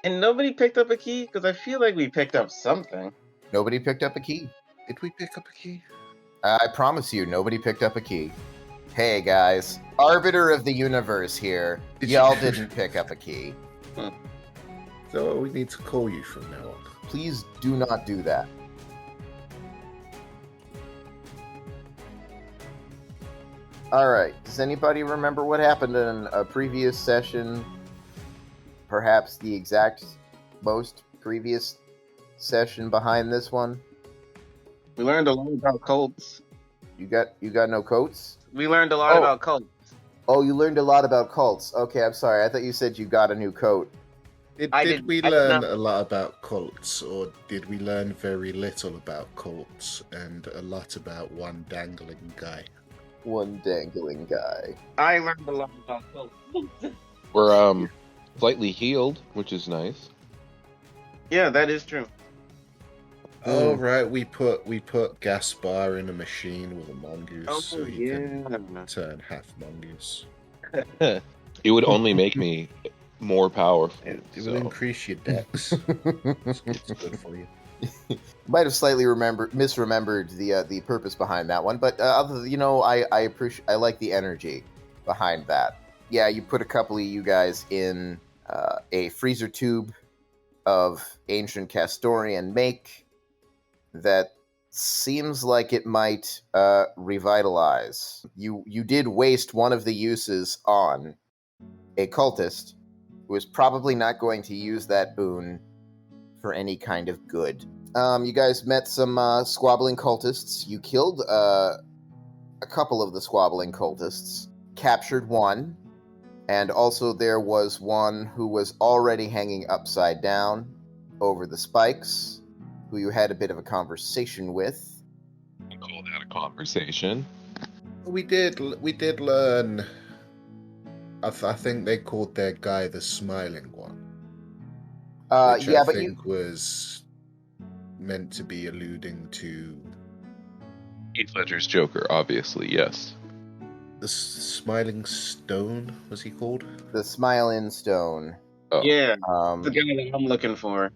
And nobody picked up a key? Because I feel like we picked up something. Nobody picked up a key. Did we pick up a key? I promise you, nobody picked up a key. Hey guys, Arbiter of the Universe here. Y'all didn't pick up a key. So we need to call you from now on. Please do not do that. Alright, does anybody remember what happened in a previous session? Perhaps the exact most previous session behind this one? We learned a lot about cults. You got no coats? We learned a lot about cults. Oh, you learned a lot about cults. Okay, I'm sorry. I thought you said you got a new coat. Did we learn a lot about cults, or did we learn very little about cults and a lot about one dangling guy? One dangling guy. I learned a lot about cults. We're slightly healed, which is nice. Yeah, that is true. Oh right, we put Gaspar in a machine with a mongoose, so he can turn half mongoose. It would only make me more powerful. It will increase your dex. It's good for you. Might have slightly misremembered the purpose behind that one, but I like the energy behind that. Yeah, you put a couple of you guys in a freezer tube of ancient Castorian make that seems like it might revitalize. You did waste one of the uses on a cultist who is probably not going to use that boon for any kind of good. You guys met some squabbling cultists. You killed a couple of the squabbling cultists, captured one, and also there was one who was already hanging upside down over the spikes, who you had a bit of a conversation with. I call that a conversation. We did learn. I think they called their guy the Smiling One. Which I think was meant to be alluding to Heath Ledger's Joker, obviously, yes. The Smiling Stone, was he called? The Smiling Stone. Oh. Yeah, the guy that I'm looking for.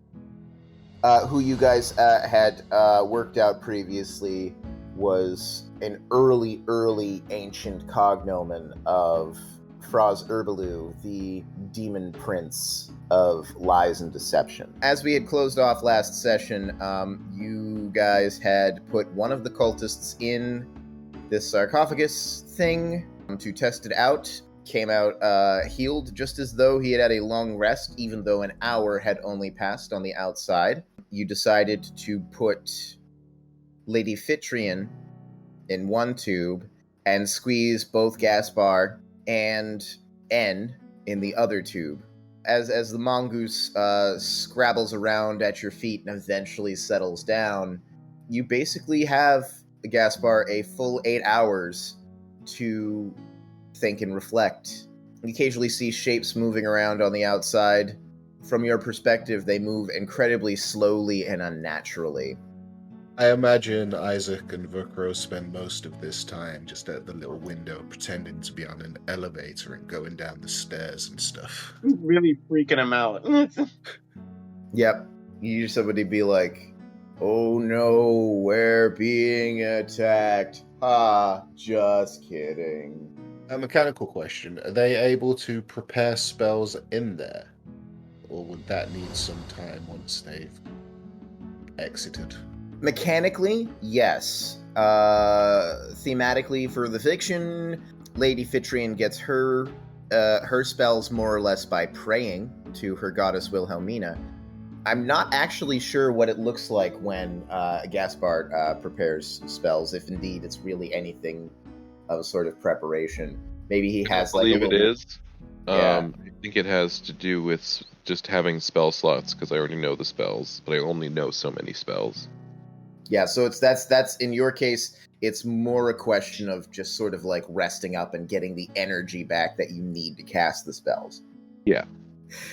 Who you guys had worked out previously was an early ancient cognomen of Fraz Herbalou, the demon prince of lies and deception. As we had closed off last session, you guys had put one of the cultists in this sarcophagus thing to test it out. Came out healed, just as though he had a long rest, even though an hour had only passed on the outside. You decided to put Lady Fitrian in one tube and squeeze both Gaspar and N in the other tube. As the mongoose scrabbles around at your feet and eventually settles down, you basically have, Gaspar, a full 8 hours to think and reflect. You occasionally see shapes moving around on the outside. From your perspective, they move incredibly slowly and unnaturally. I imagine Isaac and Vukro spend most of this time just at the little window pretending to be on an elevator and going down the stairs and stuff. Really freaking him out. Yep. You hear somebody be like, "Oh no, we're being attacked. Ha, just kidding." A mechanical question. Are they able to prepare spells in there? Or would that need some time once they've exited? Mechanically, yes. Thematically, for the fiction, Lady Fitrian gets her spells more or less by praying to her goddess Wilhelmina. I'm not actually sure what it looks like when Gaspar prepares spells, if indeed it's really anything of a sort of preparation. Maybe he has I believe it is. Yeah. I think it has to do with just having spell slots, because I already know the spells, but I only know so many spells. Yeah, so that's in your case, it's more a question of just sort of like resting up and getting the energy back that you need to cast the spells. Yeah.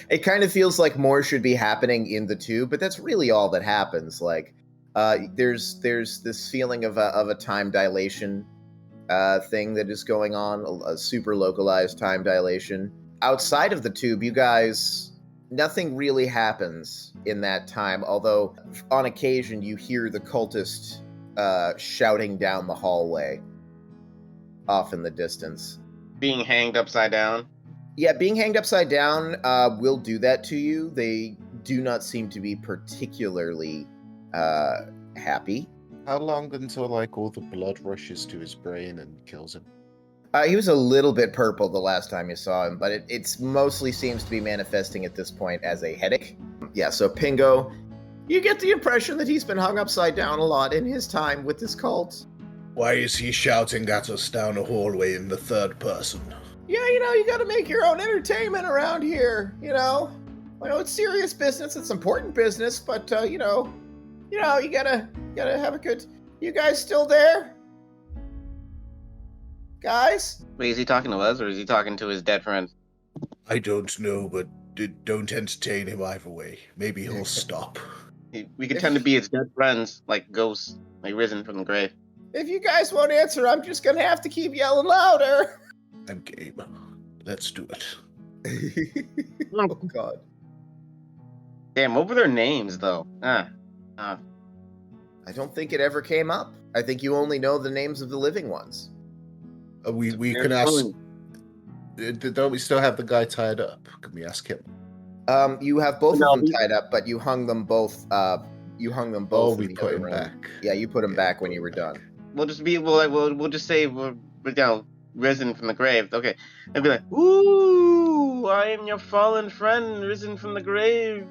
It kind of feels like more should be happening in the tube, but that's really all that happens. Like, there's this feeling of a time dilation thing that is going on, a super localized time dilation. Outside of the tube, you guys Nothing really happens in that time, although on occasion you hear the cultist shouting down the hallway off in the distance. Being hanged upside down? Yeah, being hanged upside down will do that to you. They do not seem to be particularly happy. How long until, like, all the blood rushes to his brain and kills him? He was a little bit purple the last time you saw him, but it's mostly seems to be manifesting at this point as a headache. Yeah, so Pingo, you get the impression that he's been hung upside down a lot in his time with this cult. Why is he shouting at us down a hallway in the third person? Yeah, you gotta make your own entertainment around here, I know it's serious business, it's important business, but, you gotta have a good... You guys still there? Guys? Wait, is he talking to us, or is he talking to his dead friend? I don't know, but don't entertain him either way. Maybe he'll stop. We could tend to be his dead friends, like ghosts, like risen from the grave. If you guys won't answer, I'm just gonna have to keep yelling louder. I'm game. Let's do it. Oh, God. Damn, what were their names, though? I don't think it ever came up. I think you only know the names of the living ones. We can ask... Don't we still have the guy tied up? Can we ask him? You have both of them tied up, but you hung them both. You hung them both. Oh, we put him back. Yeah, you put him back when you were done. We'll just be we'll just say we're risen from the grave. Okay, and be like, "Ooh, I am your fallen friend, risen from the grave.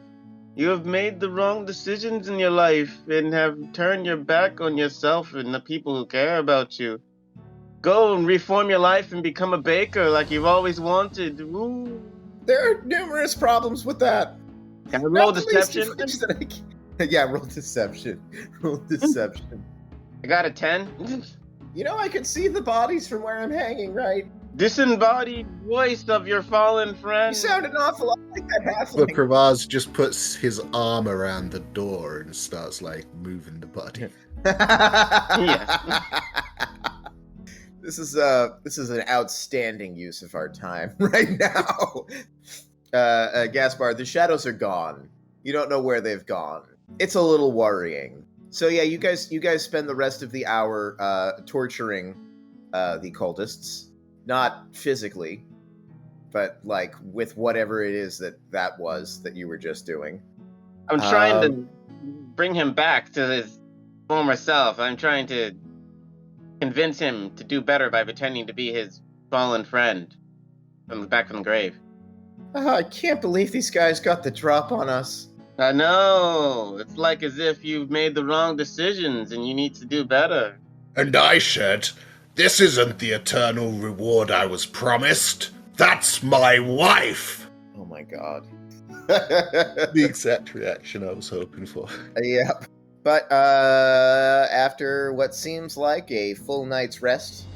You have made the wrong decisions in your life and have turned your back on yourself and the people who care about you. Go and reform your life and become a baker like you've always wanted." Ooh. There are numerous problems with that. Can I roll deception? Yeah, roll deception. Roll deception. I got a 10. I can see the bodies from where I'm hanging, right? Disembodied voice of your fallen friend. You sound an awful lot like that But halfling. Pravaz just puts his arm around the door and starts, like, moving the body. Yeah. This is an outstanding use of our time right now. Gaspar, the shadows are gone. You don't know where they've gone. It's a little worrying. So yeah, you guys spend the rest of the hour torturing the cultists, not physically, but like with whatever it is that was that you were just doing. I'm trying to bring him back to his former self. I'm trying to convince him to do better by pretending to be his fallen friend back from the grave. I can't believe these guys got the drop on us. I know. It's like as if you've made the wrong decisions and you need to do better. And I said, this isn't the eternal reward I was promised. That's my wife! Oh my God. The exact reaction I was hoping for. Yeah. But after what seems like a full night's rest,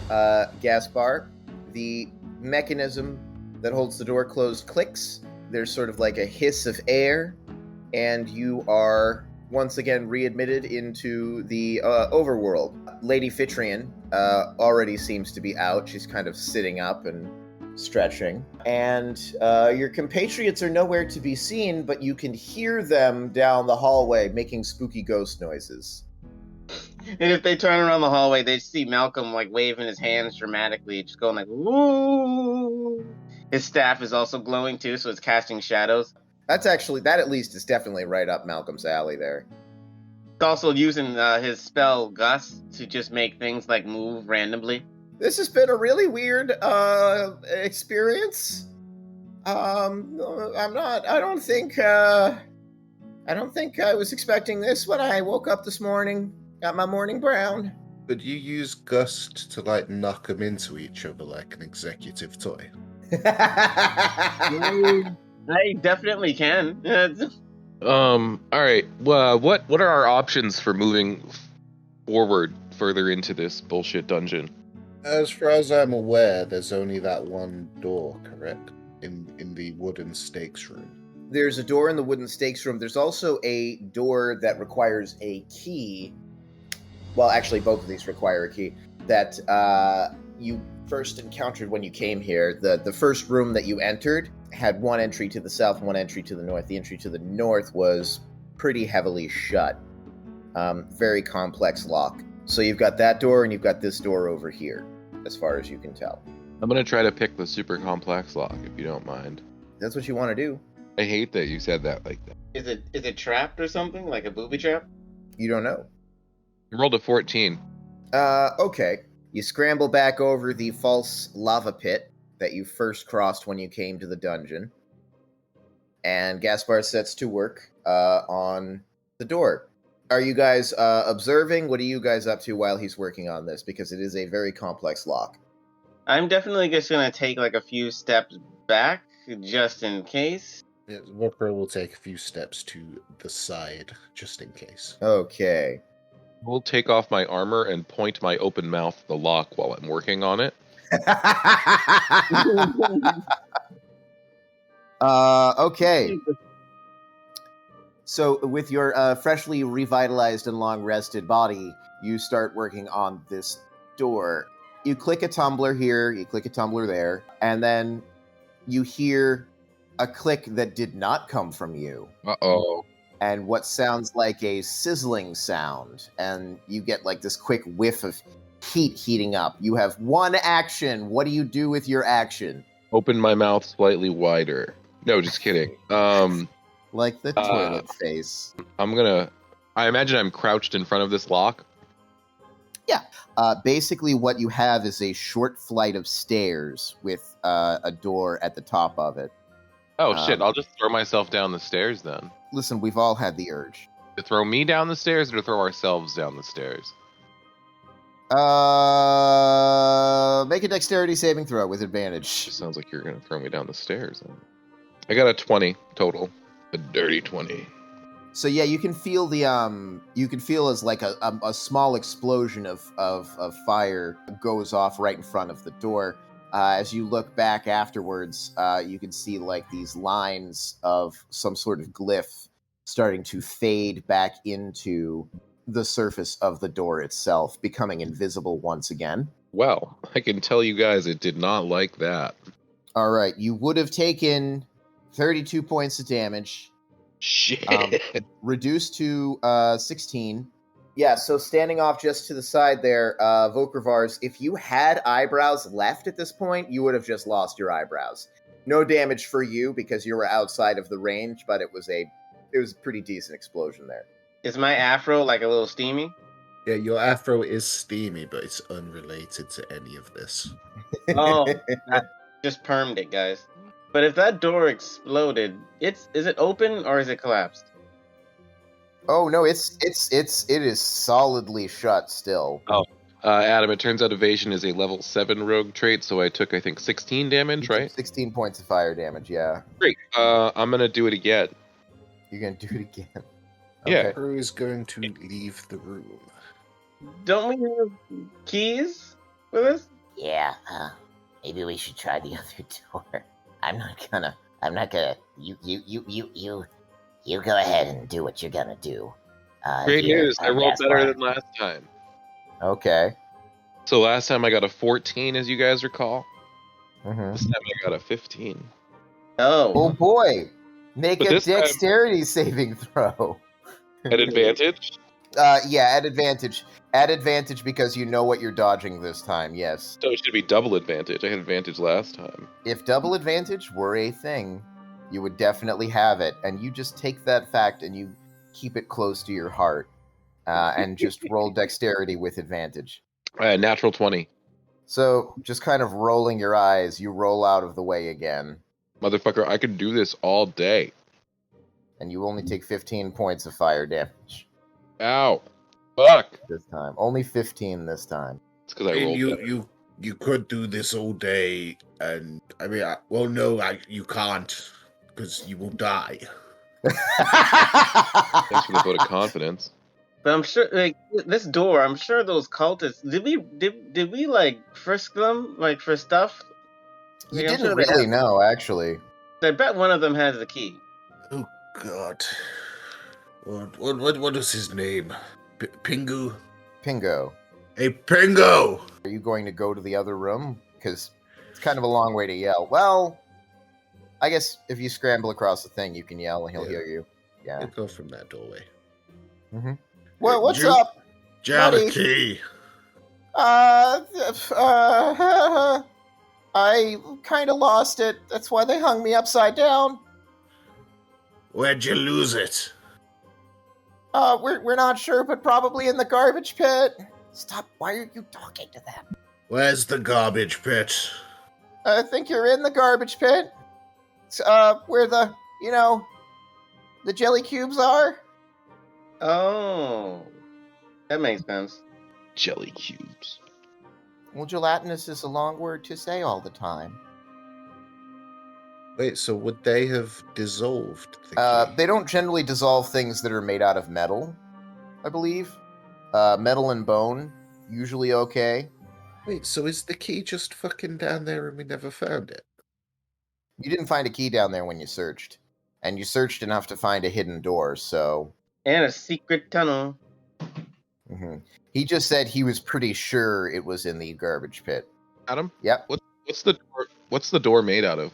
Gaspar, the mechanism that holds the door closed clicks. There's sort of like a hiss of air, and you are once again readmitted into the overworld. Lady Fitrian already seems to be out. She's kind of sitting up and stretching. And your compatriots are nowhere to be seen, but you can hear them down the hallway making spooky ghost noises. And if they turn around the hallway, they see Malcolm like waving his hands dramatically, just going like, "Woo!" His staff is also glowing too, so it's casting shadows. That at least is definitely right up Malcolm's alley there. He's also using his spell Gust to just make things like move randomly. This has been a really weird experience. I don't think I was expecting this when I woke up this morning. Got my morning brown. But you use Gust to, like, knock them into each other like an executive toy. I definitely can. All right. Well, what are our options for moving forward further into this bullshit dungeon? As far as I'm aware, there's only that one door, correct? In the wooden stakes room. There's a door in the wooden stakes room. There's also a door that requires a key. Well, actually, both of these require a key that you first encountered when you came here. The first room that you entered had one entry to the south and one entry to the north. The entry to the north was pretty heavily shut. Very complex lock. So you've got that door and you've got this door over here, as far as you can tell. I'm gonna try to pick the super complex lock, if you don't mind. That's what you want to do. I hate that you said that like that. Is it trapped or something? Like a booby trap? You don't know. I rolled a 14. Okay. You scramble back over the false lava pit that you first crossed when you came to the dungeon. And Gaspar sets to work on the door. Are you guys observing? What are you guys up to while he's working on this? Because it is a very complex lock. I'm definitely just gonna take like a few steps back, just in case. Yeah, Whooper will take a few steps to the side, just in case. Okay. We'll take off my armor and point my open mouth at the lock while I'm working on it. Okay. So with your freshly revitalized and long-rested body, you start working on this door. You click a tumbler here, you click a tumbler there, and then you hear a click that did not come from you. Uh-oh. And what sounds like a sizzling sound. And you get like this quick whiff of heat heating up. You have one action. What do you do with your action? Open my mouth slightly wider. No, just kidding. Like the toilet face. I imagine I'm crouched in front of this lock. Yeah. Basically, what you have is a short flight of stairs with a door at the top of it. Oh, shit. I'll just throw myself down the stairs then. Listen, we've all had the urge. To throw me down the stairs or to throw ourselves down the stairs? Make a dexterity saving throw with advantage. It sounds like you're going to throw me down the stairs. I got a 20 total. A dirty 20. So yeah, you can feel the you can feel as like a small explosion of fire goes off right in front of the door. As you look back afterwards, you can see like these lines of some sort of glyph starting to fade back into the surface of the door itself, becoming invisible once again. Well, I can tell you guys it did not like that. All right, you would have taken 32 points of damage. Shit. Reduced to 16. Yeah, so standing off just to the side there, Vokrivars, if you had eyebrows left at this point, you would have just lost your eyebrows. No damage for you because you were outside of the range, but it was a pretty decent explosion there. Is my afro like a little steamy? Yeah, your afro is steamy, but it's unrelated to any of this. Oh, I just permed it, guys. But if that door exploded, is it open or is it collapsed? Oh no, it is solidly shut still. Oh, Adam, it turns out evasion is a level 7 rogue trait, so I took, I think, 16 damage, right? 16 points of fire damage, yeah. Great. I'm gonna do it again. You're gonna do it again. Yeah. Who is going to leave the room? Don't we have keys with us? Yeah, maybe we should try the other door. I'm not gonna. You go ahead and do what you're gonna do. Great news. I rolled better than last time. Okay. So last time I got a 14, as you guys recall. Mm-hmm. This time I got a 15. Oh boy! Make But a this time- dexterity saving throw. At advantage? Yeah, at advantage. At advantage because you know what you're dodging this time, yes. So it should be double advantage. I had advantage last time. If double advantage were a thing, you would definitely have it, and you just take that fact and you keep it close to your heart, and just roll dexterity with advantage. Natural 20. So, just kind of rolling your eyes, you roll out of the way again, Motherfucker, I could do this all day. and you only take 15 points of fire damage Ow. Fuck. this time. Only 15 this time. It's because I rolled better. You could do this all day, and I mean, you can't, because you will die. Thanks for the vote of confidence. But I'm sure, like this door. I'm sure those cultists. Did we like frisk them like for stuff? You Like, I'm didn't sure they really have- know, actually. I bet one of them has the key. Oh God, what is his name? Pingu? Pingo, Hey, Pingu! are you going to go to the other room? Because it's kind of a long way to yell. Well, I guess if you scramble across the thing, you can yell and he'll Yeah. hear you. Yeah. You go from that doorway. Mm-hmm. Well, what's Ju- up? Do you have a Buddy. key? I kind of lost it. That's why they hung me upside down. Where'd you lose it? We're not sure, but probably in the garbage pit. Stop. Why are you talking to them? Where's the garbage pit? I think you're in the garbage pit. It's, where the jelly cubes are. Oh, that makes sense. Jelly cubes. Well, gelatinous is a long word to say all the time. Wait, so would they have dissolved the key? They don't generally dissolve things that are made out of metal, I believe. Metal and bone, usually okay. Wait, so is the key just fucking down there and we never found it? You didn't find a key down there when you searched. And you searched enough to find a hidden door, so... And a secret tunnel. Mm-hmm. He just said he was pretty sure it was in the garbage pit. Adam? Yep. What's the door made out of?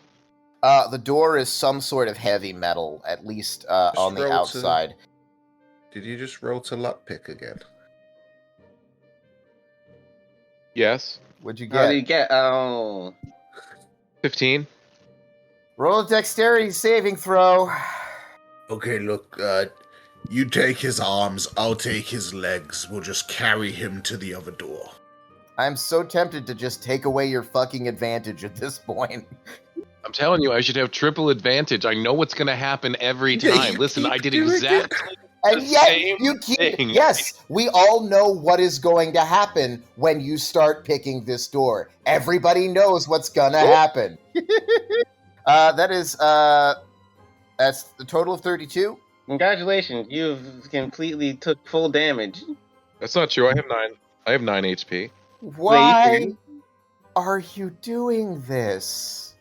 The door is some sort of heavy metal, at least on the outside. Did you just roll to lockpick again? Yes. What'd you How get? do you get? Oh. 15. Roll a dexterity saving throw. Okay, look, you take his arms, I'll take his legs. We'll just carry him to the other door. I'm so tempted to just take away your fucking advantage at this point. I'm telling you, I should have triple advantage. I know what's going to happen every Yeah, time. you Listen, keep I did doing exactly And the yet, same you keep... thing. Yes, we all know what is going to happen when you start picking this door. Everybody knows what's gonna happen. That's the total of 32. Congratulations, you've completely took full damage. That's not true. I have 9 HP. Why are you doing this?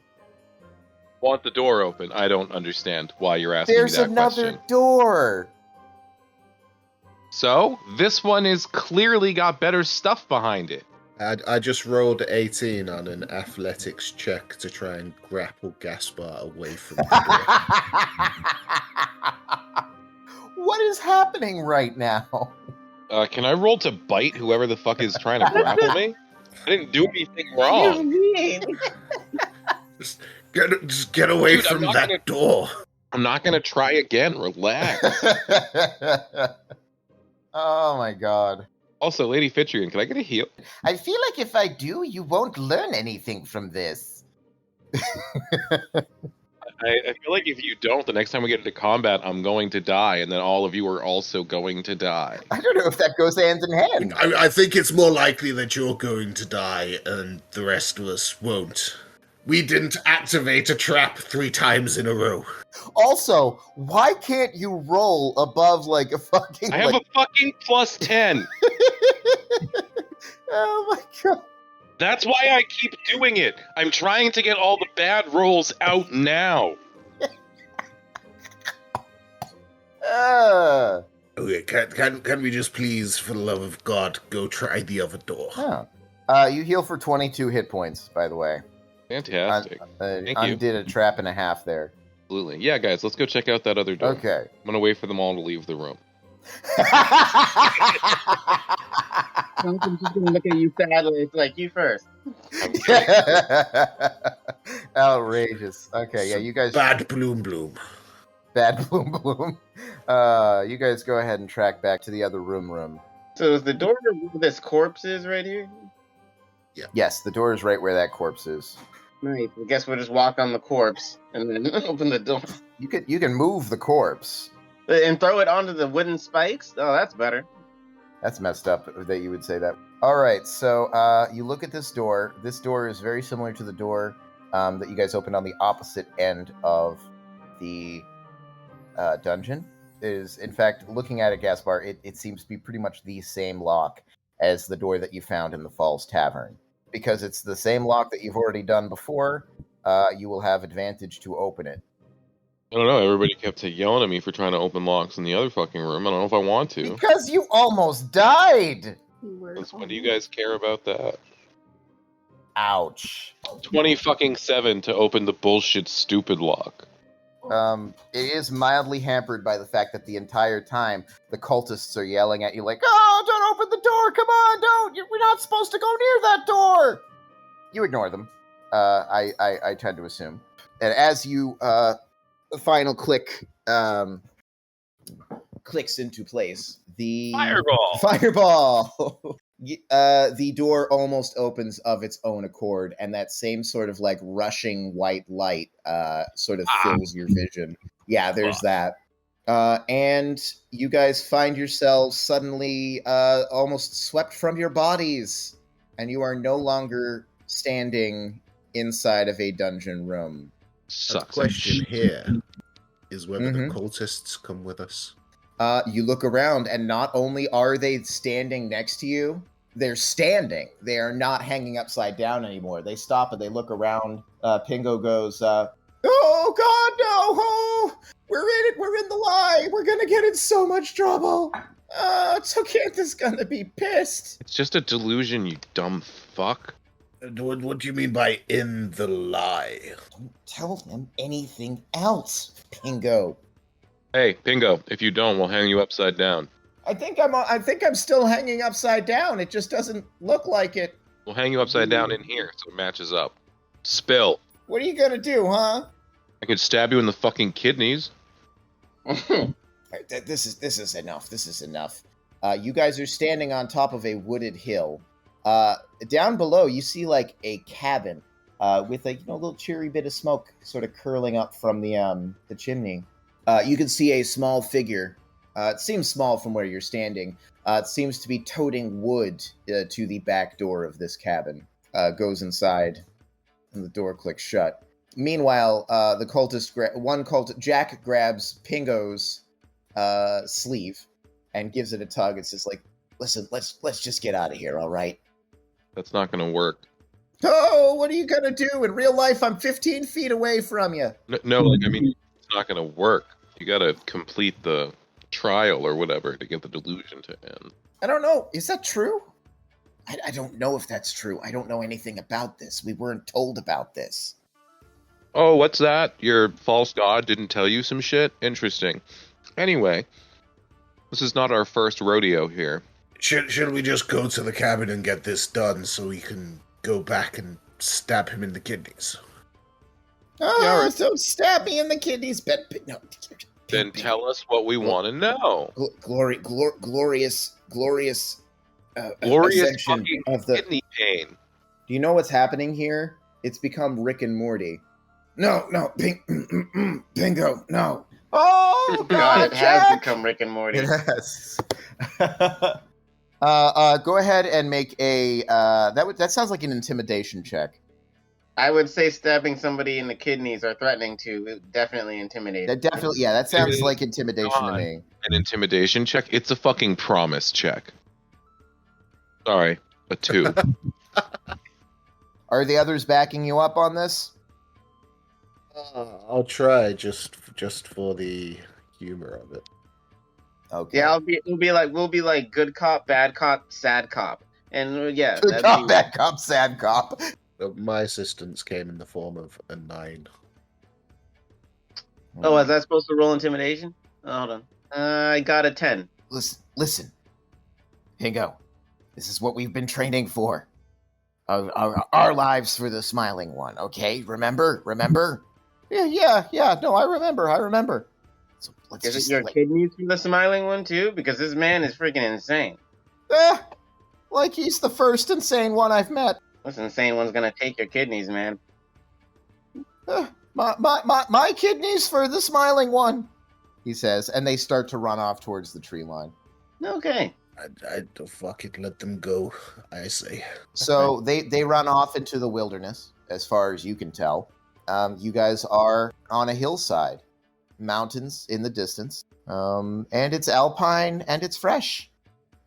Want the door open. I don't understand why you're asking There's me that another question. door. So, this one is clearly got better stuff behind it. I just rolled 18 on an athletics check to try and grapple Gaspar away from the door. What is happening right now? Can I roll to bite whoever the fuck is trying to grapple me? I didn't do anything What do wrong. you mean? Just get away Dude, from that door. I'm not gonna try again. Relax. Oh my god. Also, Lady Fitrian, can I get a heal? I feel like if I do, you won't learn anything from this. I feel like if you don't, the next time we get into combat, I'm going to die, and then all of you are also going to die. I don't know if that goes hand in hand. I think it's more likely that you're going to die and the rest of us won't. We didn't activate a trap 3 times in a row. Also, why can't you roll above like a fucking... I have a fucking plus 10. Oh my god. That's why I keep doing it. I'm trying to get all the bad rolls out now. Okay, can we just please, for the love of God, go try the other door? Oh. You heal for 22 hit points, by the way. Fantastic. Thank you. Undid a trap and a half there. Absolutely. Yeah, guys, let's go check out that other door. Okay. I'm gonna wait for them all to leave the room. I'm just gonna look at you sadly. It's like, you first. Outrageous. Okay, yeah, you guys... Bad bloom. Bad bloom. You guys go ahead and track back to the other room. So is the door where this corpse is right here? Yeah. Yes, the door is right where that corpse is. Nice. I guess we'll just walk on the corpse and then open the door. You can move the corpse. And throw it onto the wooden spikes? Oh, that's better. That's messed up that you would say that. All right, so you look at this door. This door is very similar to the door that you guys opened on the opposite end of the dungeon. It is, in fact, looking at it, Gaspar, it seems to be pretty much the same lock as the door that you found in the Falls Tavern. Because it's the same lock that you've already done before, you will have advantage to open it. I don't know, everybody kept yelling at me for trying to open locks in the other fucking room. I don't know if I want to. Because you almost died! When do you guys care about that? Ouch. 20 to open the bullshit stupid lock. It is mildly hampered by the fact that the entire time the cultists are yelling at you like, "Oh, don't open the door! Come on, don't! We're not supposed to go near that door!" You ignore them. I tend to assume. And as you the final click clicks into place, the fireball. The door almost opens of its own accord, and that same sort of like rushing white light sort of fills your vision. Yeah, there's that. And you guys find yourselves suddenly almost swept from your bodies, and you are no longer standing inside of a dungeon room. The question here is whether the cultists come with us. You look around, and not only are they standing next to you, they're standing. They are not hanging upside down anymore. They stop and they look around. Pingo goes, "Oh, God, no! Oh, we're in it! We're in the lie! We're gonna get in so much trouble! Tocanthus gonna be pissed!" It's just a delusion, you dumb fuck. What do you mean by in the lie? Don't tell them anything else, Pingo. Hey, Pingo, if you don't, we'll hang you upside down. I think I'm still hanging upside down. It just doesn't look like it. We'll hang you upside down in here so it matches up. Spill. What are you gonna do, huh? I could stab you in the fucking kidneys. This is enough. This is enough. You guys are standing on top of a wooded hill. Down below, you see like a cabin with a little cheery bit of smoke sort of curling up from the chimney. You can see a small figure. It seems small from where you're standing. It seems to be toting wood to the back door of this cabin. Goes inside, and the door clicks shut. Meanwhile, the cultist, Jack grabs Pingo's sleeve and gives it a tug. It's just like, "Listen, let's just get out of here, all right?" That's not gonna work. Oh, what are you gonna do? In real life, I'm 15 feet away from you. No, it's not gonna work. You gotta complete the trial or whatever to get the delusion to end. I don't know. Is that true? I don't know if that's true. I don't know anything about this. We weren't told about this. Oh, what's that? Your false god didn't tell you some shit? Interesting. Anyway, this is not our first rodeo here. Should we just go to the cabin and get this done so we can go back and stab him in the kidneys? Oh, Yeah, right. Don't stab me in the kidneys. No. Then tell us what we want to know. Glorious Glorious ascension fucking of the kidney pain. Do you know what's happening here? It's become Rick and Morty. No, Bingo, no. Oh God, it Jack! has become Rick and Morty. It has. Go ahead and make a that sounds like an intimidation check. I would say stabbing somebody in the kidneys or threatening to definitely intimidate. That sounds like intimidation to me. An intimidation check? It's a fucking promise check. Sorry, a 2. Are the others backing you up on this? I'll try just for the humor of it. Okay. Yeah, we'll be like good cop, bad cop, sad cop, and yeah, Good cop, bad cop, sad cop. My assistance came in the form of a 9. Oh, is that supposed to roll intimidation? Oh, hold on. I got a 10. Listen. Pingo, this is what we've been training for. Our lives for the smiling one, okay? Remember? Yeah. No, I remember. So let's Is just it your kidneys for the smiling one too? Because this man is freaking insane. Like he's the first insane one I've met. This insane one's gonna take your kidneys, man. My kidneys for the smiling one, he says, and they start to run off towards the tree line. Okay. I don't fucking let them go, I say. So they run off into the wilderness, as far as you can tell. You guys are on a hillside, mountains in the distance, and it's alpine and it's fresh.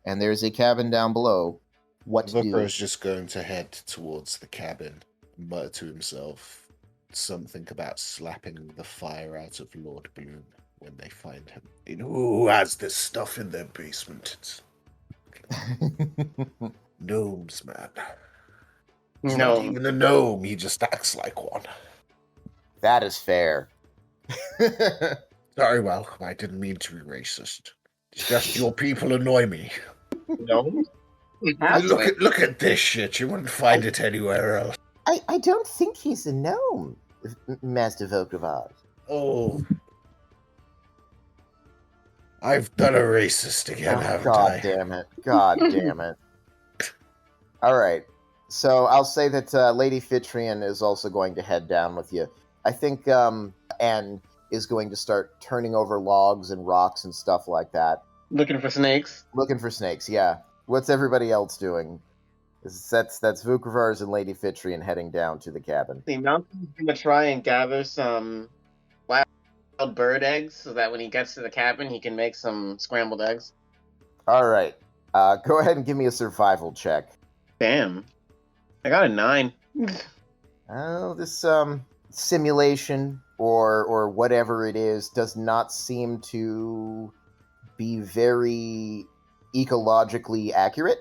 And there's a cabin down below. What to do? Booker is just going to head towards the cabin, mutter to himself something about slapping the fire out of Lord Bloom when they find him. And who has this stuff in their basement? It's gnomes, man. He's No. not even a gnome. He just acts like one. That is fair. Sorry, well, I didn't mean to be racist. It's just your people annoy me. No. Look at this shit. You wouldn't find it anywhere else. I don't think he's a gnome, Master Volkravaz. Oh. I've done a racist again, haven't God I? damn it. God damn it. All right. So I'll say that Lady Fitrian is also going to head down with you. I think Anne is going to start turning over logs and rocks and stuff like that. Looking for snakes. Looking for snakes, yeah. What's everybody else doing? That's Vukrvar's and Lady Fitrian heading down to the cabin. See, Malcolm's gonna try and gather some wild bird eggs so that when he gets to the cabin, he can make some scrambled eggs. All right. Go ahead and give me a survival check. Damn. I got a 9. Oh, this simulation or whatever it is does not seem to be very ecologically accurate.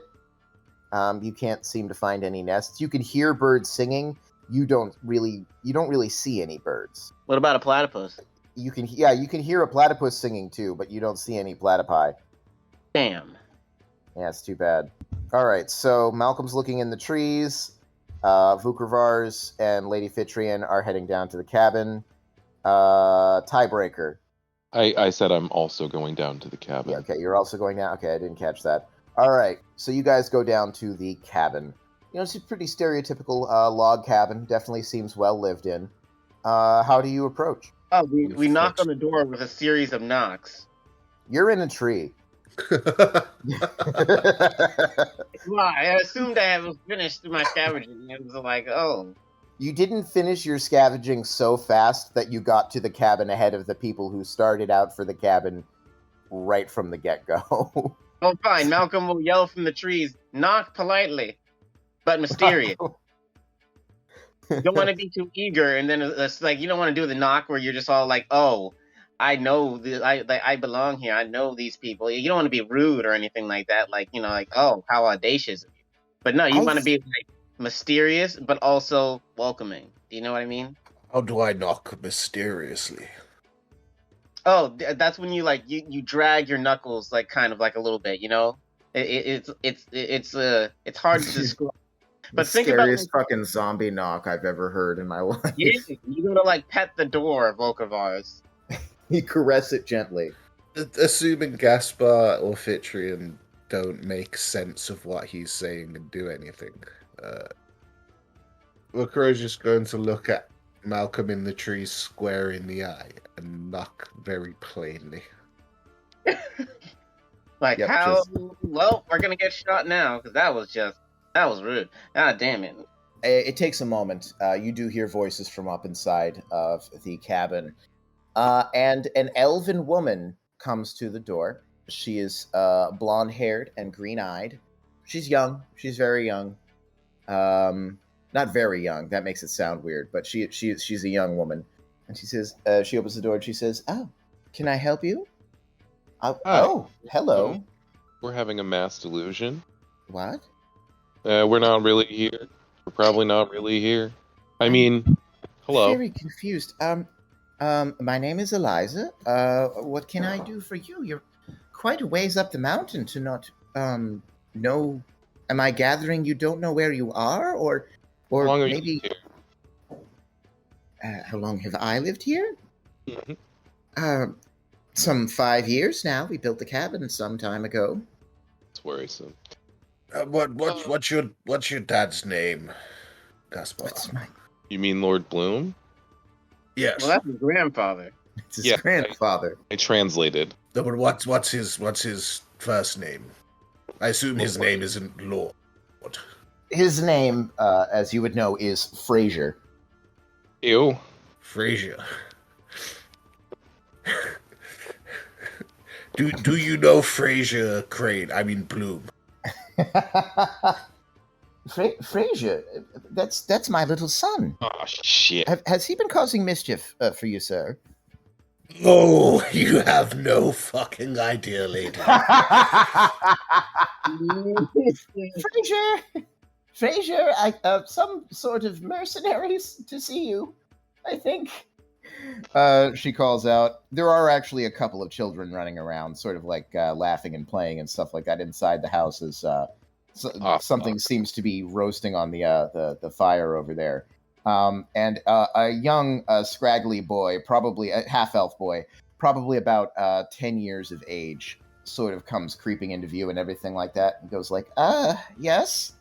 You can't seem to find any nests. You can hear birds singing. You don't really see any birds. What about a platypus? You can hear a platypus singing too, but you don't see any platypi. Damn. Yeah, it's too bad. All right, so Malcolm's looking in the trees. Vukrvar's and Lady Fitrian are heading down to the cabin. Tiebreaker. I said I'm also going down to the cabin. Yeah, okay, you're also going down. Okay, I didn't catch that. All right, so you guys go down to the cabin. You know, it's a pretty stereotypical log cabin. Definitely seems well lived in. How do you approach? Oh, we knock on the door with a series of knocks. You're in a tree. Well, I assumed I was finished my scavenging. It was like, oh. You didn't finish your scavenging so fast that you got to the cabin ahead of the people who started out for the cabin right from the get-go. Oh, fine. Malcolm will yell from the trees, knock politely, but mysterious. You don't want to be too eager, and then it's like you don't want to do the knock where you're just all like, "Oh, I know, I belong here. I know these people." You don't want to be rude or anything like that. Like like, "Oh, how audacious!" But no, you want to be like mysterious, but also welcoming. Do you know what I mean? How do I knock mysteriously? Oh, that's when you like you drag your knuckles like kind of like a little bit. It's hard to describe. But the think scariest about fucking zombie knock I've ever heard in my life. yeah, you gotta like pet the door, Volkravars. You caress it gently. Assuming Gaspar or Fitrian don't make sense of what he's saying and do anything, Volkrar is just going to look at Malcolm in the tree square in the eye and knock very plainly. Like, how? Well, we're gonna get shot now because that was rude. God damn it. It takes a moment. You do hear voices from up inside of the cabin. And an elven woman comes to the door. She is blonde-haired and green-eyed. She's young. She's very young. Not very young. That makes it sound weird. But she's a young woman. And she says, she opens the door and she says, "Oh, can I help you?" Oh, hello. We're having a mass delusion. What? We're not really here. We're probably not really here. I mean, hello. Very confused. My name is Eliza. What can I do for you? You're quite a ways up the mountain to not know. Am I gathering you don't know where you are, or How long are maybe? you here? How long have I lived here? Mm-hmm. Some 5 years now. We built the cabin some time ago. It's worrisome. What's your dad's name, Gaspar? What's my? You mean Lord Bloom? Yes. Well, that's his grandfather. It's his Yeah, grandfather. I translated. No, but what's his first name? I assume his name isn't Lord. His name, as you would know, is Fraser. Ew. Frasier. Do you know Frasier Crane? I mean Bloom. Fraser, that's my little son. Oh shit. Has he been causing mischief for you, sir? Oh, you have no fucking idea, lady. Fraser, some sort of mercenaries to see you, I think. She calls out. There are actually a couple of children running around, sort of like laughing and playing and stuff like that inside the house. As something seems to be roasting on the fire over there. And a young, scraggly boy, probably a half-elf boy, probably about 10 years of age, sort of comes creeping into view and everything like that, and goes like, yes,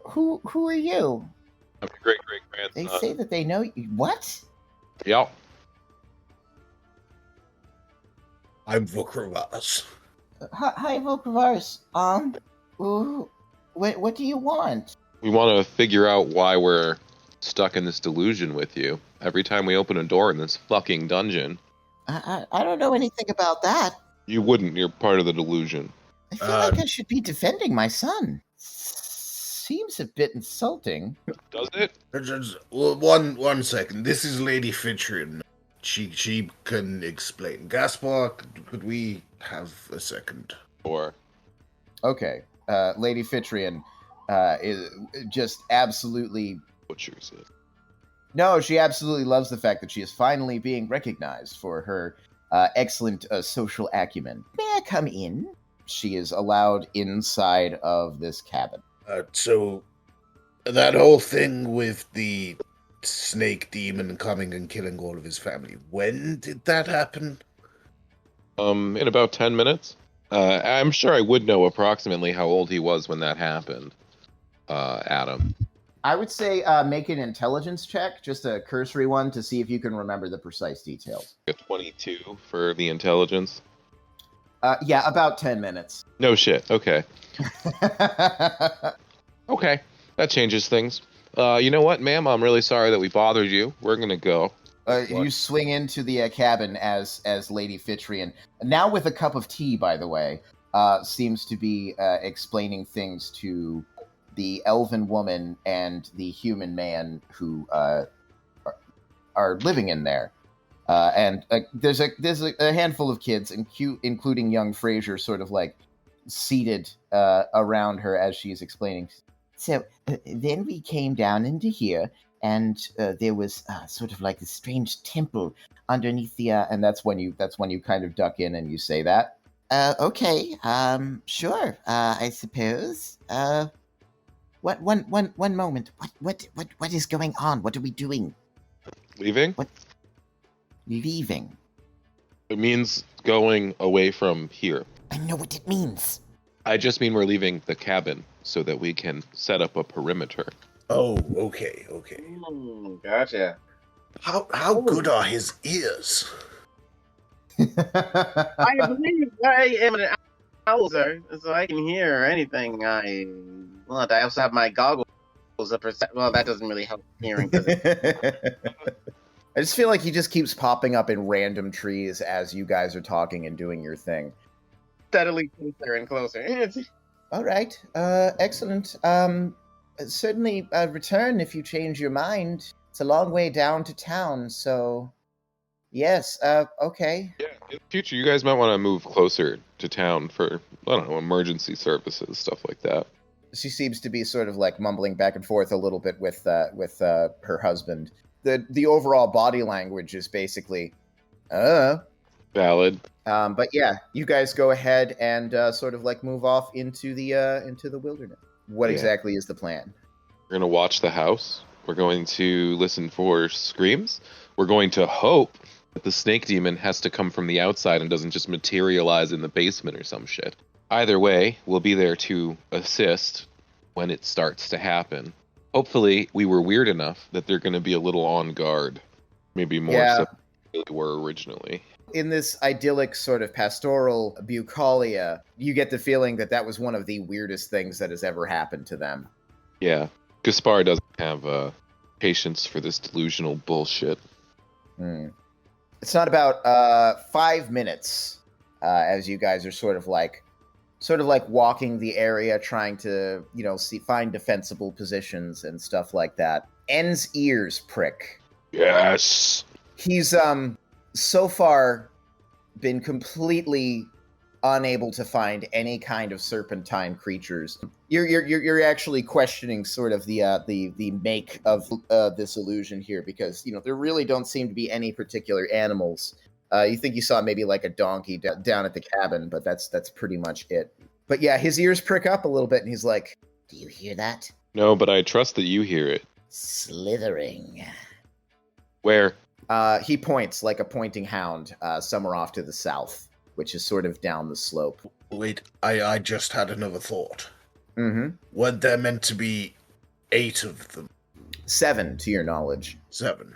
who are you? I'm your great-great-grandson. They say that they know you. What? Yep. I'm Vukravas. Hi, Volkravars. What do you want? We want to figure out why we're stuck in this delusion with you. Every time we open a door in this fucking dungeon. I don't know anything about that. You wouldn't. You're part of the delusion. I feel like I should be defending my son. Seems a bit insulting. Does it? One second. This is Lady Fitrin. She can explain. Gaspar, could we have a second? Or Okay. Lady Fitrian is just absolutely... butchers it. No, she absolutely loves the fact that she is finally being recognized for her excellent social acumen. May I come in? She is allowed inside of this cabin. So, that whole thing with the snake demon coming and killing all of his family, when did that happen? In about 10 minutes. I'm sure I would know approximately how old he was when that happened, Adam. I would say make an intelligence check, just a cursory one, to see if you can remember the precise details. A 22 for the intelligence. Yeah, about 10 minutes. No shit. Okay. Okay. That changes things. You know what, ma'am? I'm really sorry that we bothered you. We're gonna go. You swing into the cabin as Lady Fitrian, now with a cup of tea, by the way, seems to be explaining things to the elven woman and the human man who are living in there. And there's a handful of kids, including young Fraser, sort of like seated around her as she's explaining. So then we came down into here, and there was sort of like a strange temple underneath the. And that's when you kind of duck in and you say that. Okay. Sure. I suppose. One moment. What is going on? What are we doing? Leaving? What? Leaving. It means going away from here. I know what it means. I just mean we're leaving the cabin so that we can set up a perimeter. Oh, okay. Gotcha. How good are his ears? I believe I am an owl, sir, so I can hear anything I want. I also have my goggles. Well, that doesn't really help hearing, does it? I just feel like he just keeps popping up in random trees as you guys are talking and doing your thing. Steadily closer and closer. All right. Excellent. Certainly return if you change your mind. It's a long way down to town, so... Yes, okay. Yeah, in the future, you guys might want to move closer to town for, I don't know, emergency services, stuff like that. She seems to be sort of like mumbling back and forth a little bit with her husband. The overall body language is basically, Valid. But yeah, you guys go ahead and sort of like move off into the wilderness. What exactly is the plan? We're going to watch the house. We're going to listen for screams. We're going to hope that the snake demon has to come from the outside and doesn't just materialize in the basement or some shit. Either way, we'll be there to assist when it starts to happen. Hopefully, we were weird enough that they're going to be a little on guard. Maybe more so than they were originally. In this idyllic sort of pastoral bucolic, you get the feeling that was one of the weirdest things that has ever happened to them. Yeah. Gaspar doesn't have patience for this delusional bullshit. It's not about 5 minutes as you guys are sort of like walking the area, trying to, find defensible positions and stuff like that. N's ears prick. Yes. He's so far been completely unable to find any kind of serpentine creatures. You're actually questioning sort of the make of this illusion here, because there really don't seem to be any particular animals. You think you saw maybe like a donkey down at the cabin, but that's pretty much it. But yeah, his ears prick up a little bit, and he's like, "Do you hear that? No, but I trust that you hear it. Slithering." Where? He points like a pointing hound somewhere off to the south, which is sort of down the slope. Wait, I just had another thought. Mm-hmm. Weren't there meant to be 8 of them? 7, to your knowledge. 7.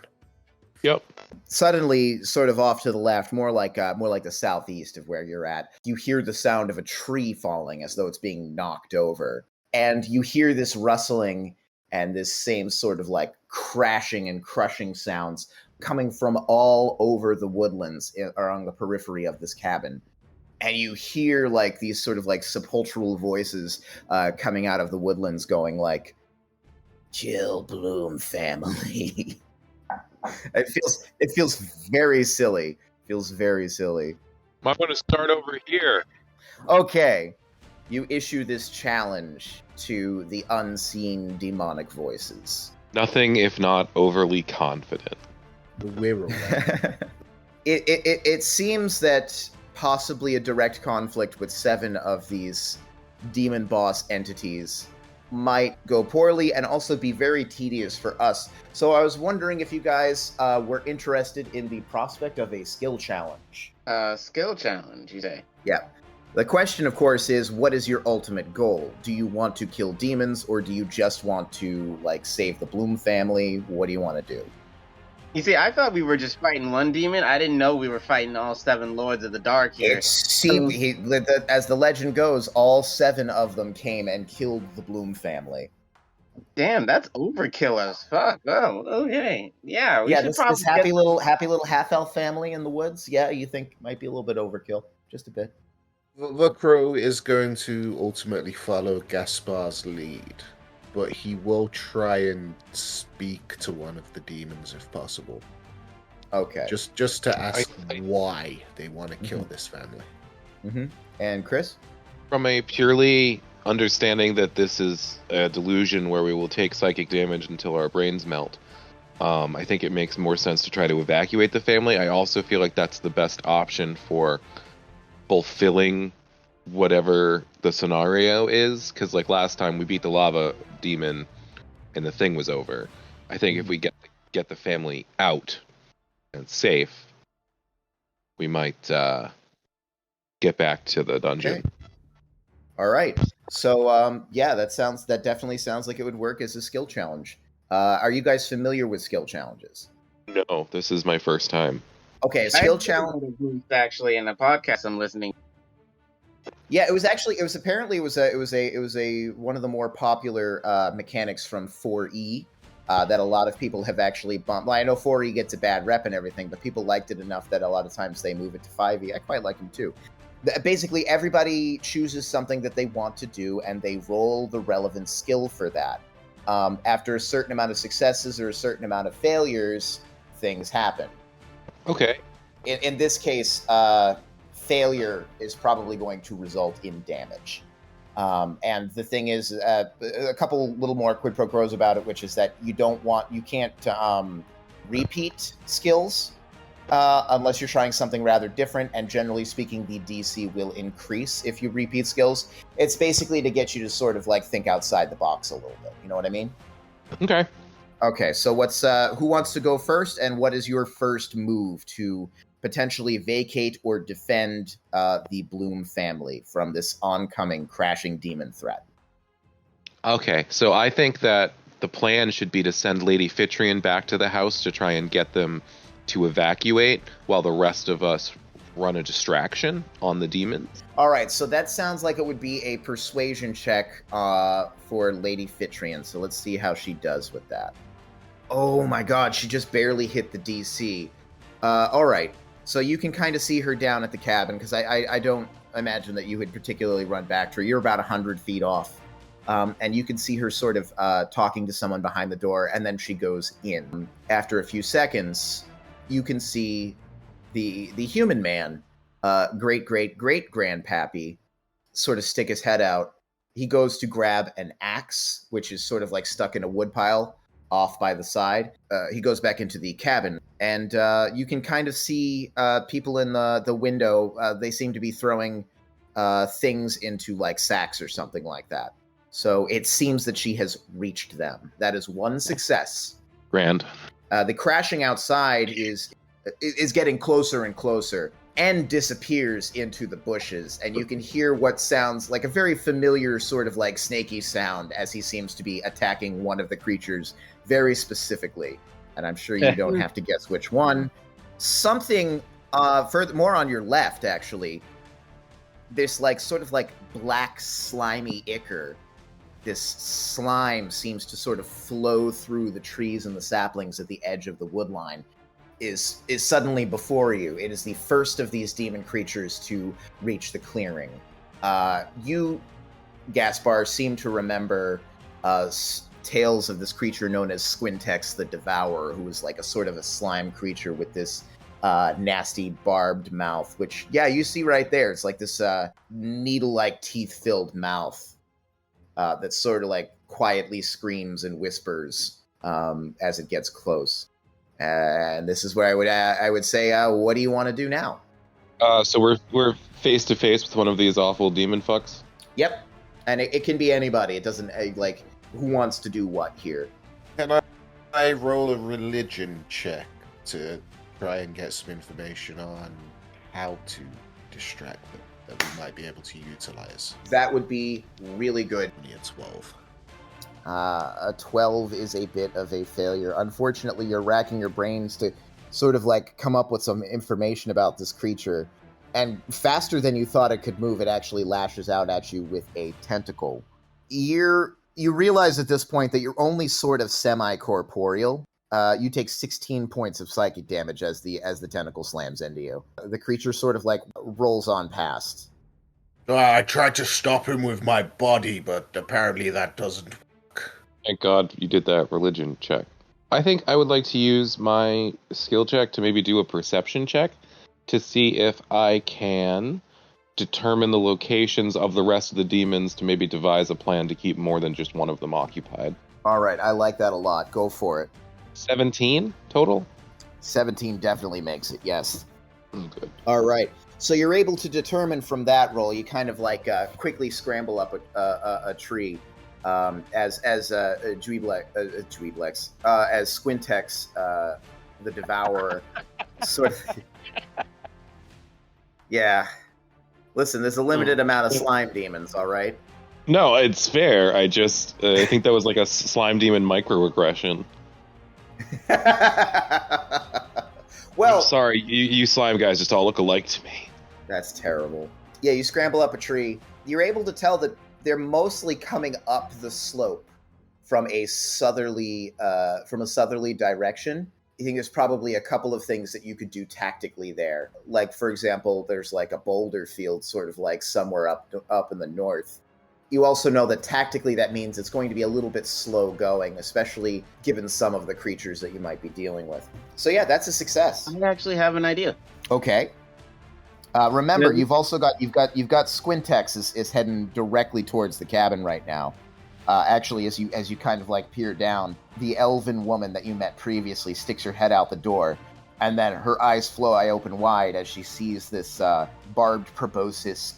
Yep. Suddenly, sort of off to the left, more like the southeast of where you're at, you hear the sound of a tree falling as though it's being knocked over. And you hear this rustling and this same sort of like crashing and crushing sounds coming from all over the woodlands along the periphery of this cabin. And you hear like these sort of like sepulchral voices coming out of the woodlands going like, "Kill Bloom family." It feels very silly. Feels very silly. I'm going to start over here. Okay. You issue this challenge to the unseen demonic voices. Nothing if not overly confident. The Wirral. It seems that possibly a direct conflict with 7 of these demon boss entities might go poorly and also be very tedious for us. So I was wondering if you guys were interested in the prospect of a skill challenge. Skill challenge, you say? Yeah. The question, of course, is what is your ultimate goal? Do you want to kill demons, or do you just want to, like, save the Bloom family? What do you want to do? You see, I thought we were just fighting one demon. I didn't know we were fighting all 7 Lords of the Dark here. As the legend goes, all 7 of them came and killed the Bloom family. Damn, that's overkill as fuck. Oh, okay. Yeah, we should probably this happy little half-elf family in the woods, yeah, you think might be a little bit overkill. Just a bit. The Crow is going to ultimately follow Gaspar's lead, but he will try and speak to one of the demons if possible. Okay. Just to ask why they want to kill this family. Mm-hmm. And Chris? From a purely understanding that this is a delusion where we will take psychic damage until our brains melt, I think it makes more sense to try to evacuate the family. I also feel like that's the best option for fulfilling whatever the scenario is, because like last time we beat the lava demon and the thing was over. I think if we get the family out and safe, we might get back to the dungeon. Okay. All right. So that definitely sounds like it would work as a skill challenge. Are you guys familiar with skill challenges? No, this is my first time. Okay, skill challenge. Actually, in a podcast I'm listening. Yeah, it was one of the more popular mechanics from 4E that a lot of people have actually bumped. Well, I know 4E gets a bad rep and everything, but people liked it enough that a lot of times they move it to 5E. I quite like them too. Basically, everybody chooses something that they want to do, and they roll the relevant skill for that. After a certain amount of successes or a certain amount of failures, things happen. Okay. In this case, failure is probably going to result in damage. And the thing is, a couple little more quid pro quos about it, which is that you can't repeat skills unless you're trying something rather different. And generally speaking, the DC will increase if you repeat skills. It's basically to get you to sort of like think outside the box a little bit. You know what I mean? Okay. Okay. So who wants to go first? And what is your first move to potentially vacate or defend the Bloom family from this oncoming crashing demon threat? Okay, so I think that the plan should be to send Lady Fitrian back to the house to try and get them to evacuate while the rest of us run a distraction on the demons. All right, so that sounds like it would be a persuasion check for Lady Fitrian. So let's see how she does with that. Oh my god, she just barely hit the DC. All right. So you can kind of see her down at the cabin, because I don't imagine that you would particularly run back to her. You're about 100 feet off. And you can see her sort of talking to someone behind the door, and then she goes in. After a few seconds, you can see the human man great-great-great-grandpappy sort of stick his head out. He goes to grab an axe, which is sort of like stuck in a woodpile off by the side. He goes back into the cabin, and you can kind of see people in the window. They seem to be throwing things into like sacks or something like that. So it seems that she has reached them. That is one success. Grand. The crashing outside is getting closer and closer and disappears into the bushes, and you can hear what sounds like a very familiar sort of like snaky sound as he seems to be attacking one of the creatures very specifically. And I'm sure you don't have to guess which one. Something furthermore on your left, actually, this like sort of like black slimy ichor. This slime seems to sort of flow through the trees and the saplings at the edge of the woodline. Is suddenly before you. It is the first of these demon creatures to reach the clearing. You, Gaspar, seem to remember tales of this creature known as Squintex the Devourer, who was like a sort of a slime creature with this nasty barbed mouth, which, yeah, you see right there. It's like this needle-like teeth-filled mouth that sort of like quietly screams and whispers as it gets close. And this is where I would say, what do you want to do now? So we're face to face with one of these awful demon fucks. Yep, and it can be anybody. It doesn't like who wants to do what here. Can I roll a religion check to try and get some information on how to distract them that we might be able to utilize? That would be really good. Only a 12. A 12 is a bit of a failure. Unfortunately, you're racking your brains to sort of like come up with some information about this creature. And faster than you thought it could move, it actually lashes out at you with a tentacle. You realize at this point that you're only sort of semi-corporeal. You take 16 points of psychic damage as the tentacle slams into you. The creature sort of like rolls on past. I tried to stop him with my body, but apparently that doesn't. Thank God you did that religion check. I think I would like to use my skill check to maybe do a perception check to see if I can determine the locations of the rest of the demons to maybe devise a plan to keep more than just one of them occupied. All right, I like that a lot. Go for it. 17 total? 17 definitely makes it, yes. Good. All right. So you're able to determine from that roll, you kind of like quickly scramble up a tree. As Dweeblex, as Squintex, the Devourer, sort of. Yeah. Listen, there's a limited amount of slime demons, all right? No, it's fair. I just I think that was like a slime demon microaggression. Well, I'm sorry, you slime guys just all look alike to me. That's terrible. Yeah, you scramble up a tree. You're able to tell that they're mostly coming up the slope from a southerly direction. You think there's probably a couple of things that you could do tactically there. Like, for example, there's like a boulder field sort of like somewhere up in the north. You also know that tactically that means it's going to be a little bit slow going, especially given some of the creatures that you might be dealing with. So yeah, that's a success. I actually have an idea. Okay. Remember, you've got Squintex is heading directly towards the cabin right now. Actually, as you kind of like peer down, the elven woman that you met previously sticks her head out the door, and then her eyes fly open wide as she sees this barbed proboscis.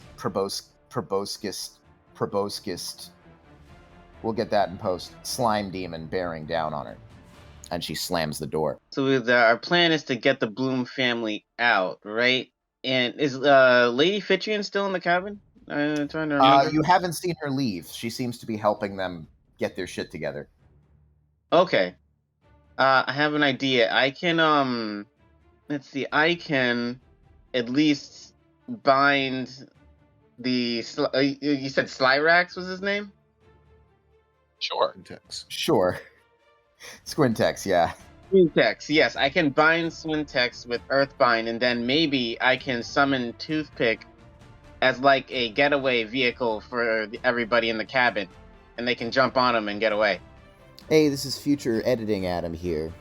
We'll get that in post. Slime demon bearing down on her, and she slams the door. So our plan is to get the Bloom family out, right? And is Lady Fitrian still in the cabin? I'm trying to remember. You haven't seen her leave. She seems to be helping them get their shit together. Okay. I have an idea. I can, let's see. I can at least bind the... you said Slyrax was his name? Sure. Sure. Squintex, yeah. Swintex, yes. I can bind Swintex with Earthbind, and then maybe I can summon Toothpick as like a getaway vehicle for everybody in the cabin, and they can jump on him and get away. Hey, this is future editing Adam here.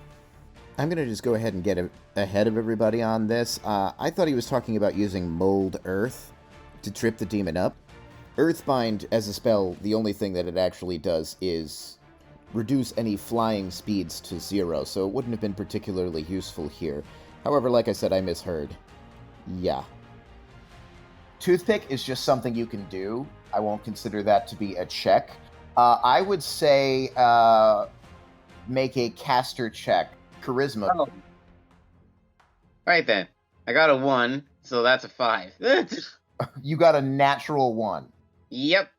I'm going to just go ahead and get ahead of everybody on this. I thought he was talking about using Mold Earth to trip the demon up. Earthbind, as a spell, the only thing that it actually does is reduce any flying speeds to 0, so it wouldn't have been particularly useful here. However, like I said, I misheard. Yeah. Toothpick is just something you can do. I won't consider that to be a check. I would say make a caster check. Charisma. Oh. Right then. I got a 1, so that's a 5. You got a natural 1. Yep.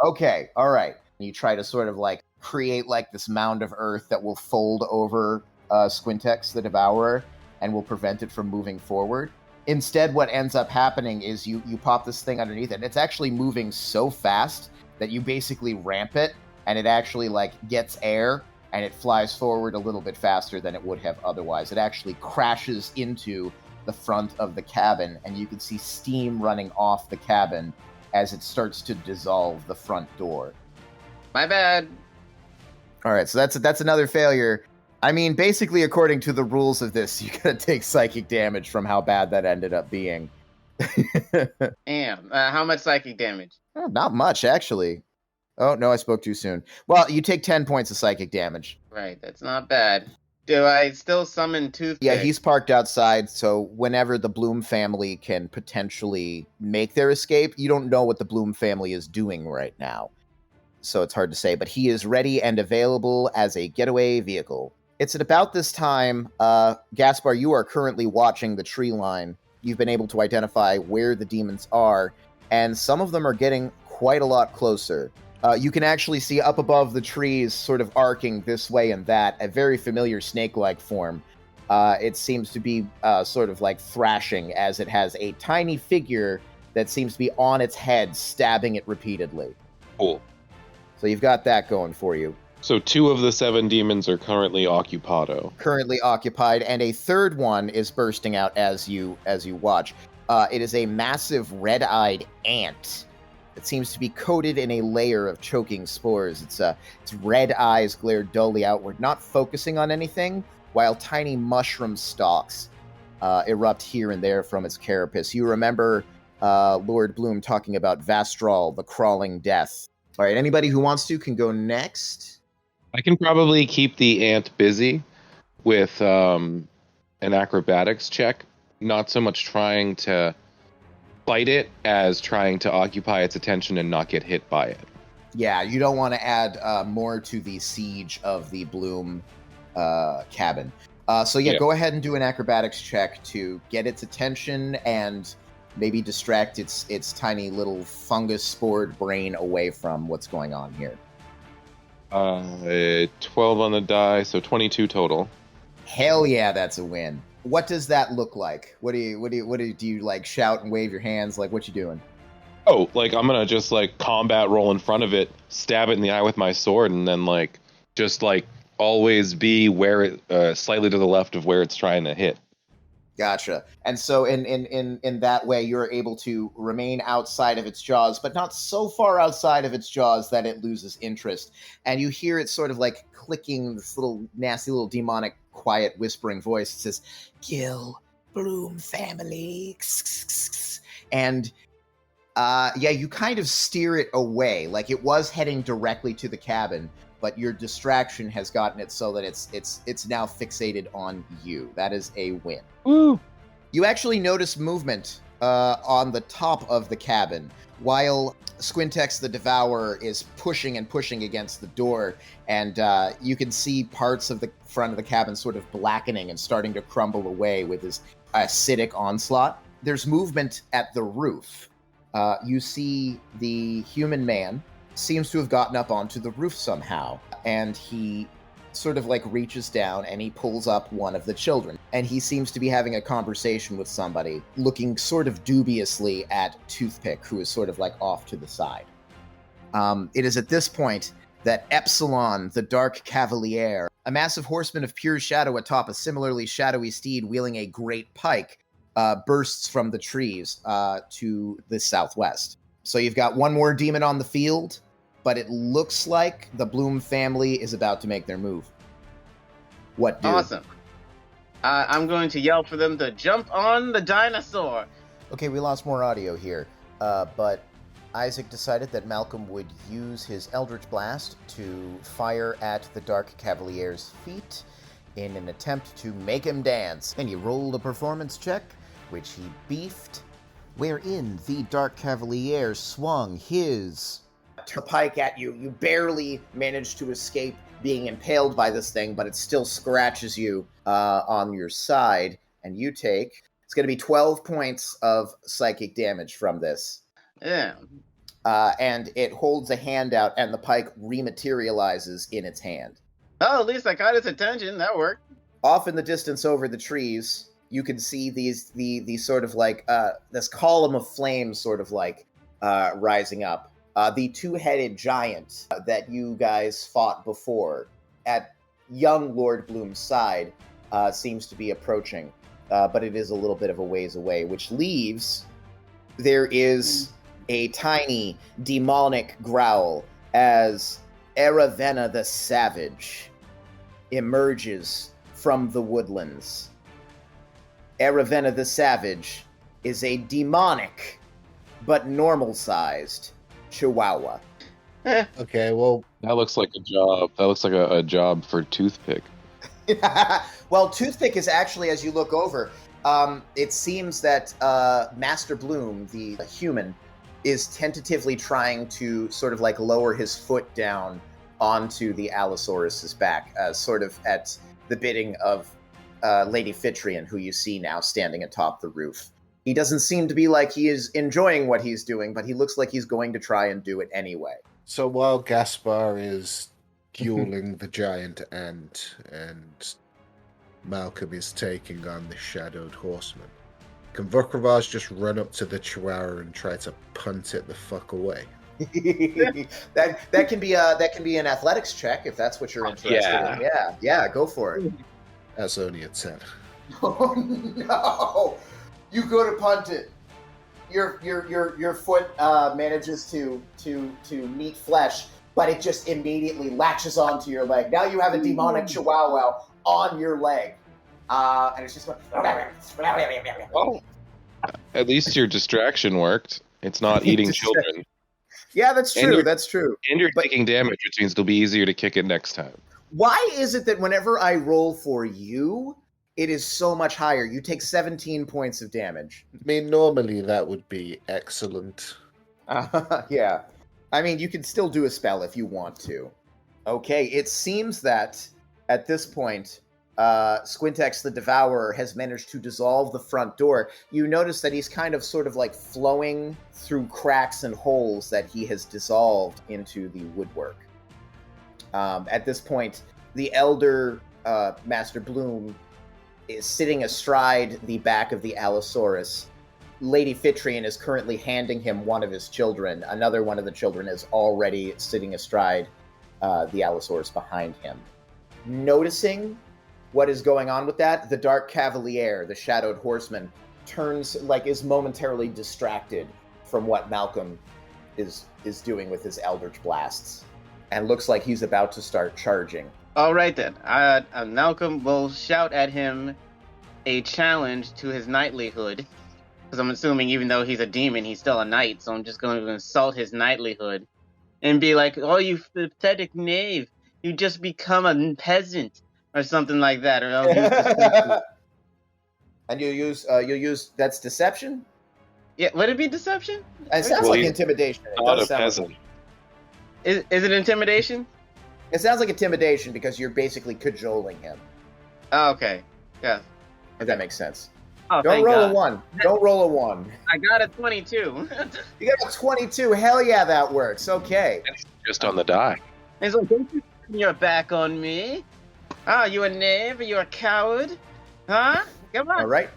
Okay, alright. You try to sort of like create like this mound of earth that will fold over Squintex the Devourer and will prevent it from moving forward. Instead, what ends up happening is you pop this thing underneath it, and it's actually moving so fast that you basically ramp it, and it actually like gets air, and it flies forward a little bit faster than it would have otherwise. It actually crashes into the front of the cabin, and you can see steam running off the cabin as it starts to dissolve the front door. My bad. All right, so that's another failure. I mean, basically, according to the rules of this, you gotta take psychic damage from how bad that ended up being. Damn. How much psychic damage? Oh, not much, actually. Oh, no, I spoke too soon. Well, you take 10 points of psychic damage. Right, that's not bad. Do I still summon Toothpick? Yeah, he's parked outside, so whenever the Bloom family can potentially make their escape, you don't know what the Bloom family is doing right now. So it's hard to say, but he is ready and available as a getaway vehicle. It's at about this time, Gaspar, you are currently watching the tree line. You've been able to identify where the demons are, and some of them are getting quite a lot closer. You can actually see up above the trees, sort of arcing this way and that, a very familiar snake-like form. It seems to be sort of like thrashing, as it has a tiny figure that seems to be on its head, stabbing it repeatedly. Cool. So you've got that going for you. So 2 of the 7 demons are currently occupado. Currently occupied, and a third one is bursting out as you watch. It is a massive red-eyed ant. It seems to be coated in a layer of choking spores. Its red eyes glare dully outward, not focusing on anything, while tiny mushroom stalks erupt here and there from its carapace. You remember Lord Bloom talking about Vastral, the crawling death. All right, anybody who wants to can go next. I can probably keep the ant busy with an acrobatics check, not so much trying to fight it as trying to occupy its attention and not get hit by it. Yeah, you don't want to add more to the siege of the Bloom cabin. So go ahead and do an acrobatics check to get its attention and maybe distract its tiny little fungus-spored brain away from what's going on here. 12 on the die, so 22 total. Hell yeah, that's a win. What does that look like? What do you like shout and wave your hands? Like, what you doing? Oh, like I'm gonna just like combat roll in front of it, stab it in the eye with my sword, and then like just like always be where it slightly to the left of where it's trying to hit. Gotcha. And so in that way, you're able to remain outside of its jaws, but not so far outside of its jaws that it loses interest. And you hear it sort of like clicking, this little nasty little demonic quiet whispering voice. It says, "Kill Bloom family." And you kind of steer it away. Like it was heading directly to the cabin, but your distraction has gotten it so that it's now fixated on you. That is a win. Woo! You actually notice movement on the top of the cabin, while Squintex the Devourer is pushing and pushing against the door, and you can see parts of the front of the cabin sort of blackening and starting to crumble away with his acidic onslaught. There's movement at the roof. You see the human man seems to have gotten up onto the roof somehow, and he sort of like reaches down and he pulls up one of the children, and he seems to be having a conversation with somebody, looking sort of dubiously at Toothpick, who is sort of like off to the side. It is at this point that Epsilon, the Dark Cavalier, a massive horseman of pure shadow atop a similarly shadowy steed wielding a great pike, bursts from the trees to the southwest. So you've got one more demon on the field, but it looks like the Bloom family is about to make their move. What do? Awesome. I'm going to yell for them to jump on the dinosaur. Okay, we lost more audio here, but Isaac decided that Malcolm would use his Eldritch Blast to fire at the Dark Cavalier's feet in an attempt to make him dance. And he rolled a performance check, which he beefed, wherein the Dark Cavalier swung his pike at you. You barely managed to escape being impaled by this thing, but it still scratches you on your side, and you take... It's going to be 12 points of psychic damage from this. Yeah. And it holds a hand out, and the pike rematerializes in its hand. Oh, at least I got his attention. That worked. Off in the distance over the trees, you can see these sort of like, this column of flames sort of like rising up. The two-headed giant that you guys fought before at young Lord Bloom's side seems to be approaching. But it is a little bit of a ways away, which leaves there is a tiny demonic growl as Aravena the Savage emerges from the woodlands. Aravena the Savage is a demonic but normal-sized chihuahua. Okay, well, That looks like a job. That looks like a job for Toothpick. Well, Toothpick is actually, as you look over, it seems that Master Bloom, the human, is tentatively trying to sort of like lower his foot down onto the Allosaurus's back, sort of at the bidding of Lady Fitrian, who you see now standing atop the roof. He doesn't seem to be like he is enjoying what he's doing, but he looks like he's going to try and do it anyway. so while Gaspar is fueling the giant ant and Malcolm is taking on the shadowed horseman, can Vukravaz just run up to the chihuahua and try to punt it the fuck away? that can be an athletics check if that's what you're interested in. Yeah, go for it. That's only a 10. Oh no! You go to punt it. Your foot manages to meet flesh, but it just immediately latches onto your leg. Now you have a demonic chihuahua on your leg, and it's just like... Oh, at least your distraction worked. It's not eating children. Yeah, that's true. That's true. And you're taking damage, which means it'll be easier to kick it next time. Why is it that whenever I roll for you, it is so much higher? You take 17 points of damage. I mean, normally that would be excellent. Yeah. I mean, you can still do a spell if you want to. Okay, it seems that at this point, Squintex the Devourer has managed to dissolve the front door. You notice that he's kind of sort of like flowing through cracks and holes that he has dissolved into the woodwork. At this point, the elder Master Bloom is sitting astride the back of the Allosaurus. Lady Fitrian is currently handing him one of his children. Another one of the children is already sitting astride the Allosaurus behind him. Noticing what is going on with that, the Dark Cavalier, the Shadowed Horseman, is momentarily distracted from what Malcolm is doing with his Eldritch Blasts, and looks like he's about to start charging. All right then. Malcolm will shout at him a challenge to his knightlyhood, because I'm assuming even though he's a demon, he's still a knight. So I'm just going to insult his knightlyhood and be like, "Oh, you pathetic knave! You just become a peasant," or something like that. Or I'll use deception. And you'll use that's deception. Yeah, would it be deception? It sounds like intimidation. It Not does a sound peasant. like, Is it intimidation? it sounds like intimidation because you're basically cajoling him. Oh, okay. Yeah. If that makes sense. Oh, Don't thank roll God. a 1. Don't roll a 1. I got a 22. You got a 22. Hell yeah, that works. Okay. Just on the die. He's like, "Don't you turn your back on me? Ah, you a knave? Are you a coward? Huh? Come on." All right.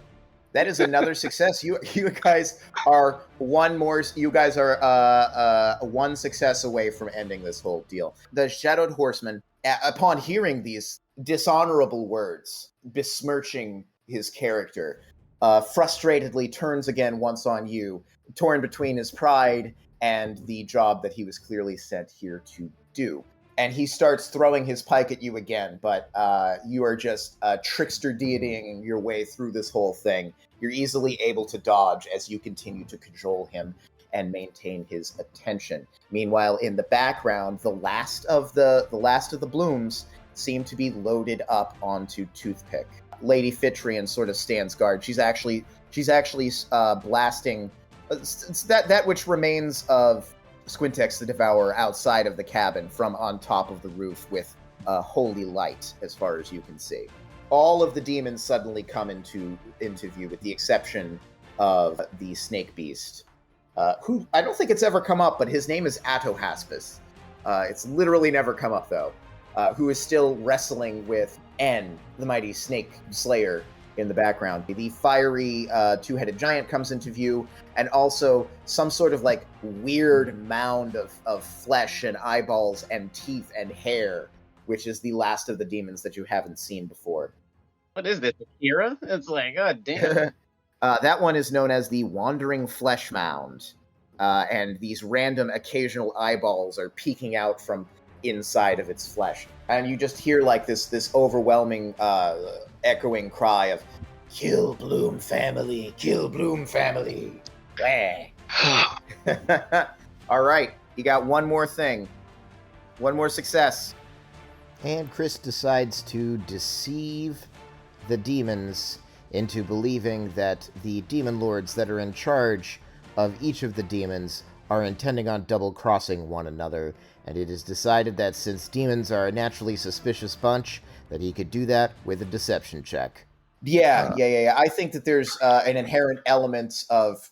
That is another success. You guys are one more. You guys are one success away from ending this whole deal. The Shadowed Horseman, upon hearing these dishonorable words besmirching his character, frustratedly turns again once on you, torn between his pride and the job that he was clearly sent here to do. and he starts throwing his pike at you again, but you are just trickster deitying your way through this whole thing. You're easily able to dodge as you continue to cajole him and maintain his attention. Meanwhile, in the background, the last of the blooms seem to be loaded up onto Toothpick. Lady Fitrian sort of stands guard. She's actually blasting that which remains of Squintex the Devourer outside of the cabin from on top of the roof with holy light, as far as you can see. All of the demons suddenly come into view, with the exception of the snake beast, who I don't think it's ever come up, but his name is Atohaspis. It's literally never come up, though, who is still wrestling with N, the mighty snake slayer, in the background. The fiery two-headed giant comes into view, and also some sort of like weird mound of flesh and eyeballs and teeth and hair, which is the last of the demons that you haven't seen before. What is this, Akira? It's like, god damn. That one is known as the Wandering Flesh Mound, and these random occasional eyeballs are peeking out from inside of its flesh. And you just hear like this overwhelming echoing cry of, "Kill Bloom family, kill Bloom family." All right, you got one more thing. One more success. And Chris decides to deceive the demons into believing that the demon lords that are in charge of each of the demons are intending on double-crossing one another, and it is decided that since demons are a naturally suspicious bunch, that he could do that with a deception check. Yeah. I think that there's an inherent element of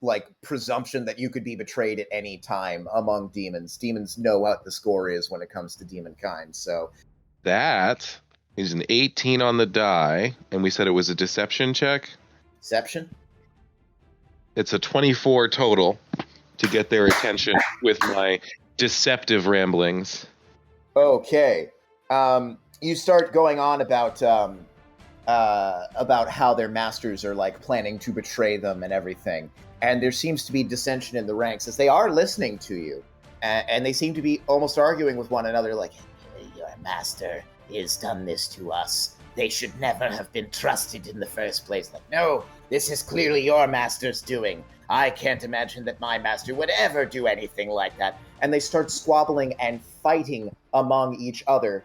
like presumption that you could be betrayed at any time among demons. Demons know what the score is when it comes to demon kind, so... That is an 18 on the die, and we said it was a deception check? Deception? It's a 24 total to get their attention with my deceptive ramblings. Okay. You start going on about how their masters are like planning to betray them and everything. And there seems to be dissension in the ranks as they are listening to you. And they seem to be almost arguing with one another like, "Your master has done this to us. They should never have been trusted in the first place." Like, "No, this is clearly your master's doing. I can't imagine that my master would ever do anything like that." And they start squabbling and fighting among each other.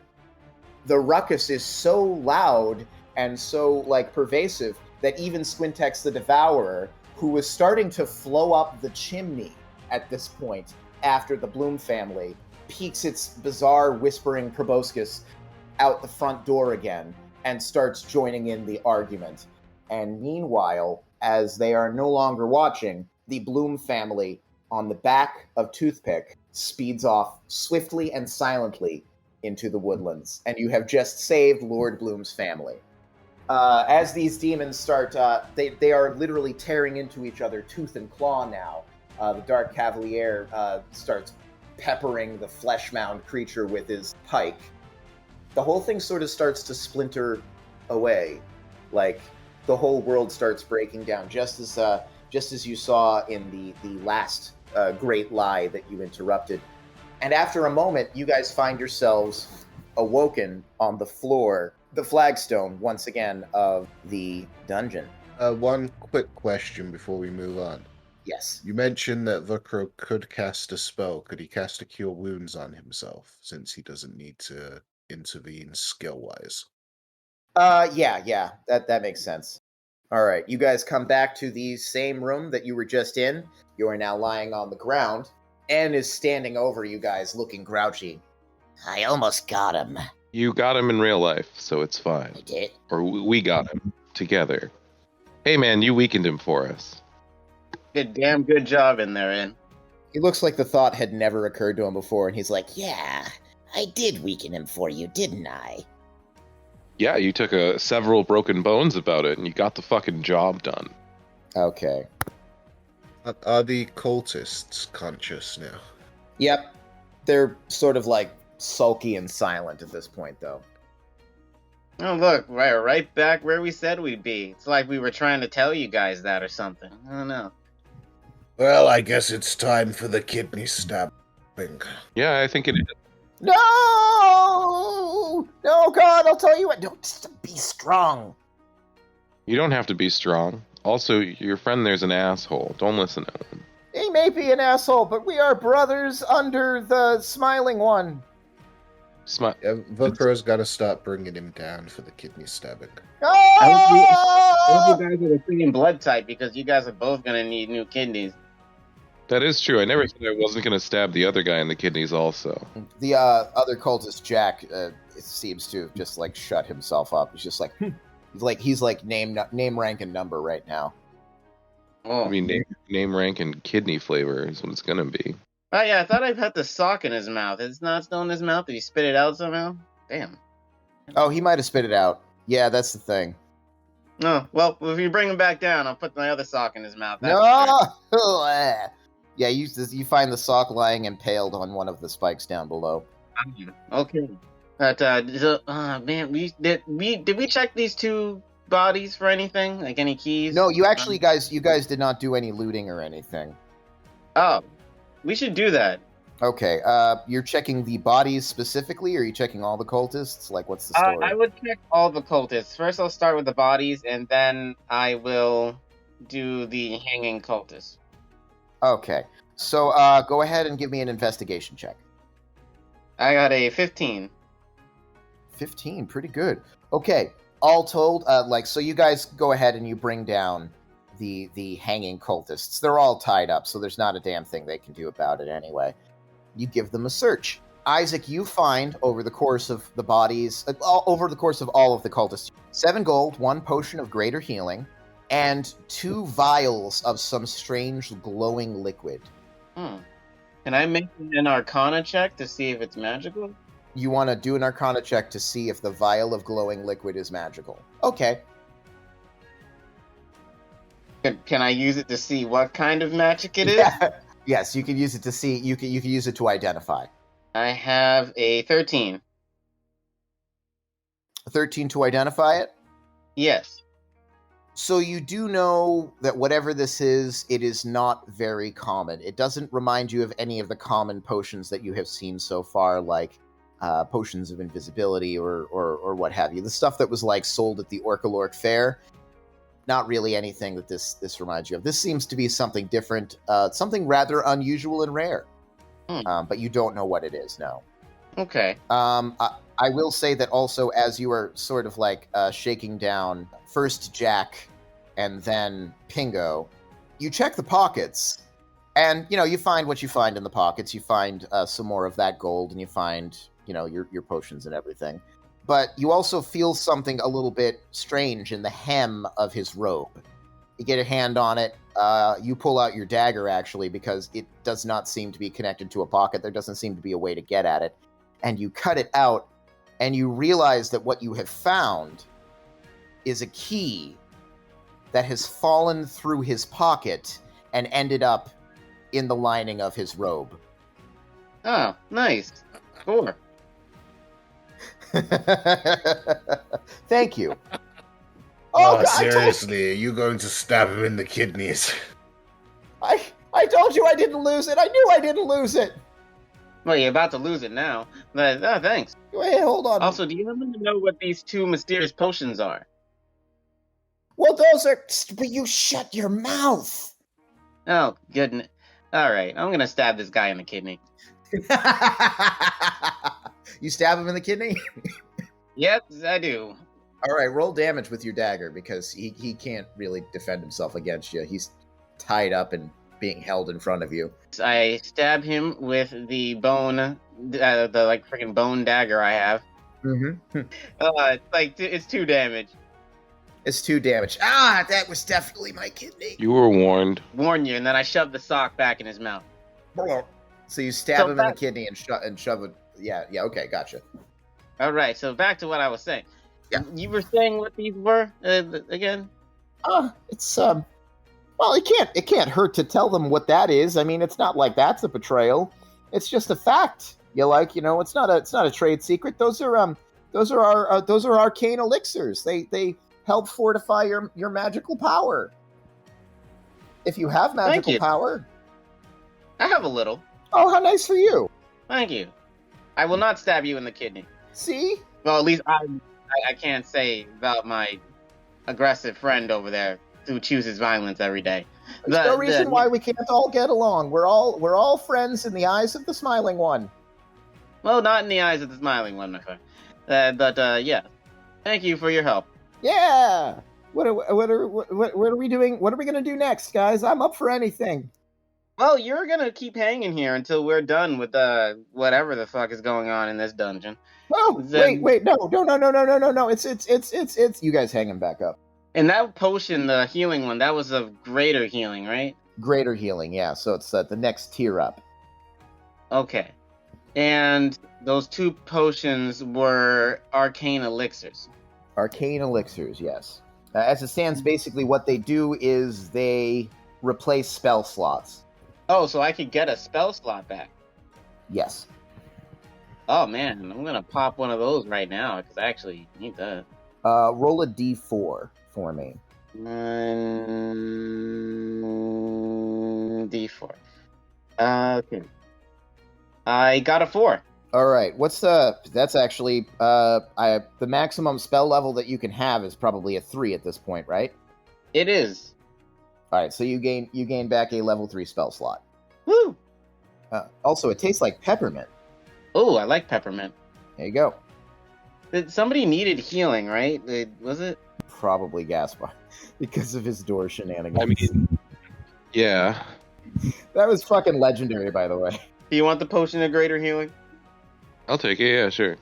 The ruckus is so loud and so like pervasive that even Squintex the Devourer, who was starting to flow up the chimney at this point after the Bloom family, peeks its bizarre whispering proboscis out the front door again and starts joining in the argument. And meanwhile, as they are no longer watching, the Bloom family on the back of Toothpick speeds off swiftly and silently into the woodlands. And you have just saved Lord Bloom's family. As these demons start, they are literally tearing into each other tooth and claw now. The Dark Cavalier starts peppering the flesh mound creature with his pike. The whole thing sort of starts to splinter away. Like, the whole world starts breaking down, just as you saw in the last great lie that you interrupted. And after a moment, you guys find yourselves awoken on the floor, the flagstone, once again, of the dungeon. One quick question before we move on. Yes. You mentioned that Vukro could cast a spell. Could he cast a Cure Wounds on himself, since he doesn't need to intervene skill-wise? Yeah, that makes sense. All right, you guys come back to the same room that you were just in. You are now lying on the ground. Anne is standing over you guys, looking grouchy. "I almost got him." You got him in real life, so it's fine. I did? Or we got him together. Hey man, you weakened him for us. Damn good job in there, Anne. He looks like the thought had never occurred to him before, and he's like, "Yeah, I did weaken him for you, didn't I?" Yeah, you took several broken bones about it, and you got the fucking job done. Okay. Are the cultists conscious now? Yep. They're sort of like sulky and silent at this point, though. Oh, look, right back where we said we'd be. It's like we were trying to tell you guys that or something. I don't know. Well, I guess it's time for the kidney stabbing. Yeah, I think it is. No! No, God, I'll tell you what. No, just be strong. You don't have to be strong. Also, your friend there's an asshole. Don't listen to him. He may be an asshole, but we are brothers under the smiling one. Volcro's got to stop bringing him down for the kidney stabbing. I hope you guys are the same blood type, because you guys are both going to need new kidneys. That is true. I never said I wasn't going to stab the other guy in the kidneys also. The other cultist, Jack, seems to have just, like, shut himself up. He's just like, he's like name, rank, and number right now. Oh. I mean, name, rank, and kidney flavor is what it's going to be. Oh, yeah, I thought I put the sock in his mouth. It's not still in his mouth? Did he spit it out somehow? Damn. Oh, he might have spit it out. Yeah, that's the thing. Oh, well, if you bring him back down, I'll put my other sock in his mouth. That's No! Yeah, you find the sock lying impaled on one of the spikes down below. Okay. But, man, did we check these two bodies for anything? Like any keys? No, you actually, you guys did not do any looting or anything. Oh, we should do that. Okay, you're checking the bodies specifically, or are you checking all the cultists? Like, what's the story? I would check all the cultists. First, I'll start with the bodies, and then I will do the hanging cultists. Okay, so go ahead and give me an investigation check. I got a 15. 15, pretty good. Okay, all told, so you guys go ahead and you bring down the hanging cultists. They're all tied up, so there's not a damn thing they can do about it anyway. You give them a search. Isaac, you find over the course of the bodies, over the course of all of the cultists, 7 gold, 1 potion of greater healing, and 2 vials of some strange glowing liquid. Can I make an Arcana check to see if it's magical? You want to do an Arcana check to see if the vial of glowing liquid is magical. Okay. Can I use it to see what kind of magic it is? Yeah. Yes, you can use it to see. You can use it to identify. I have a 13. 13 to identify it? Yes. So you do know that whatever this is, it is not very common. It doesn't remind you of any of the common potions that you have seen so far, like potions of invisibility or what have you. The stuff that was like sold at the Orcalorc Fair, not really anything that this reminds you of. This seems to be something different, something rather unusual and rare. But you don't know what it is, no. Okay. I will say that also, as you are sort of like shaking down first Jack and then Pingo, you check the pockets, and you find what you find in the pockets. You find some more of that gold, and you find your potions and everything. But you also feel something a little bit strange in the hem of his robe. You get a hand on it. You pull out your dagger, actually, because it does not seem to be connected to a pocket. There doesn't seem to be a way to get at it. And you cut it out, and you realize that what you have found is a key that has fallen through his pocket and ended up in the lining of his robe. Oh, nice. Cool. Thank you. Oh, God, seriously, are you going to stab him in the kidneys? I told you I didn't lose it. I knew I didn't lose it. Well, you're about to lose it now. But, thanks. Wait, hold on. Also, do you happen to know what these 2 mysterious potions are? Well, those are... But you shut your mouth. Oh, goodness. All right, I'm going to stab this guy in the kidney. You stab him in the kidney? Yes, I do. All right, roll damage with your dagger, because he can't really defend himself against you. He's tied up and being held in front of you. I stab him with the bone, the freaking bone dagger I have. Mm-hmm. It's 2 damage. It's 2 damage. Ah, that was definitely my kidney. You were warned. Warn you, and then I shove the sock back in his mouth. So you stab him in the kidney and shove it. Yeah, okay, gotcha. All right, so back to what I was saying. Yeah. You were saying what these were again? It's well, it can't hurt to tell them what that is. I mean, it's not like that's a betrayal. It's just a fact. It's not a trade secret. Those are arcane elixirs. They help fortify your magical power. If you have magical power. I have a little. Oh, how nice for you. Thank you. I will not stab you in the kidney. See? Well, at least I can't say about my aggressive friend over there who chooses violence every day. There's no reason why we can't all get along. We're all friends in the eyes of the smiling one. Well, not in the eyes of the smiling one, my friend. But yeah. Thank you for your help. Yeah. What are we doing? What are we gonna do next, guys? I'm up for anything. Well, you're gonna keep hanging here until we're done with whatever the fuck is going on in this dungeon. Oh, wait, no. It's you guys hanging back up. And that potion, the healing one, that was of greater healing, right? Greater healing, yeah. So it's the next tier up. Okay. And those 2 potions were arcane elixirs. Arcane elixirs, yes. As it stands, basically what they do is they replace spell slots. Oh, so I could get a spell slot back. Yes. Oh man, I'm gonna pop one of those right now because I actually need that. Roll a d4 for me. D4. Okay. I got a 4. All right. That's actually the maximum spell level that you can have is probably a 3 at this point, right? It is. All right. So you gain back a level 3 spell slot. Woo! Also, it tastes like peppermint. Oh, I like peppermint. There you go. Somebody needed healing, right? Was it? Probably Gaspar because of his door shenanigans. I mean, yeah. That was fucking legendary, by the way. Do you want the potion of greater healing? I'll take it. Yeah, sure.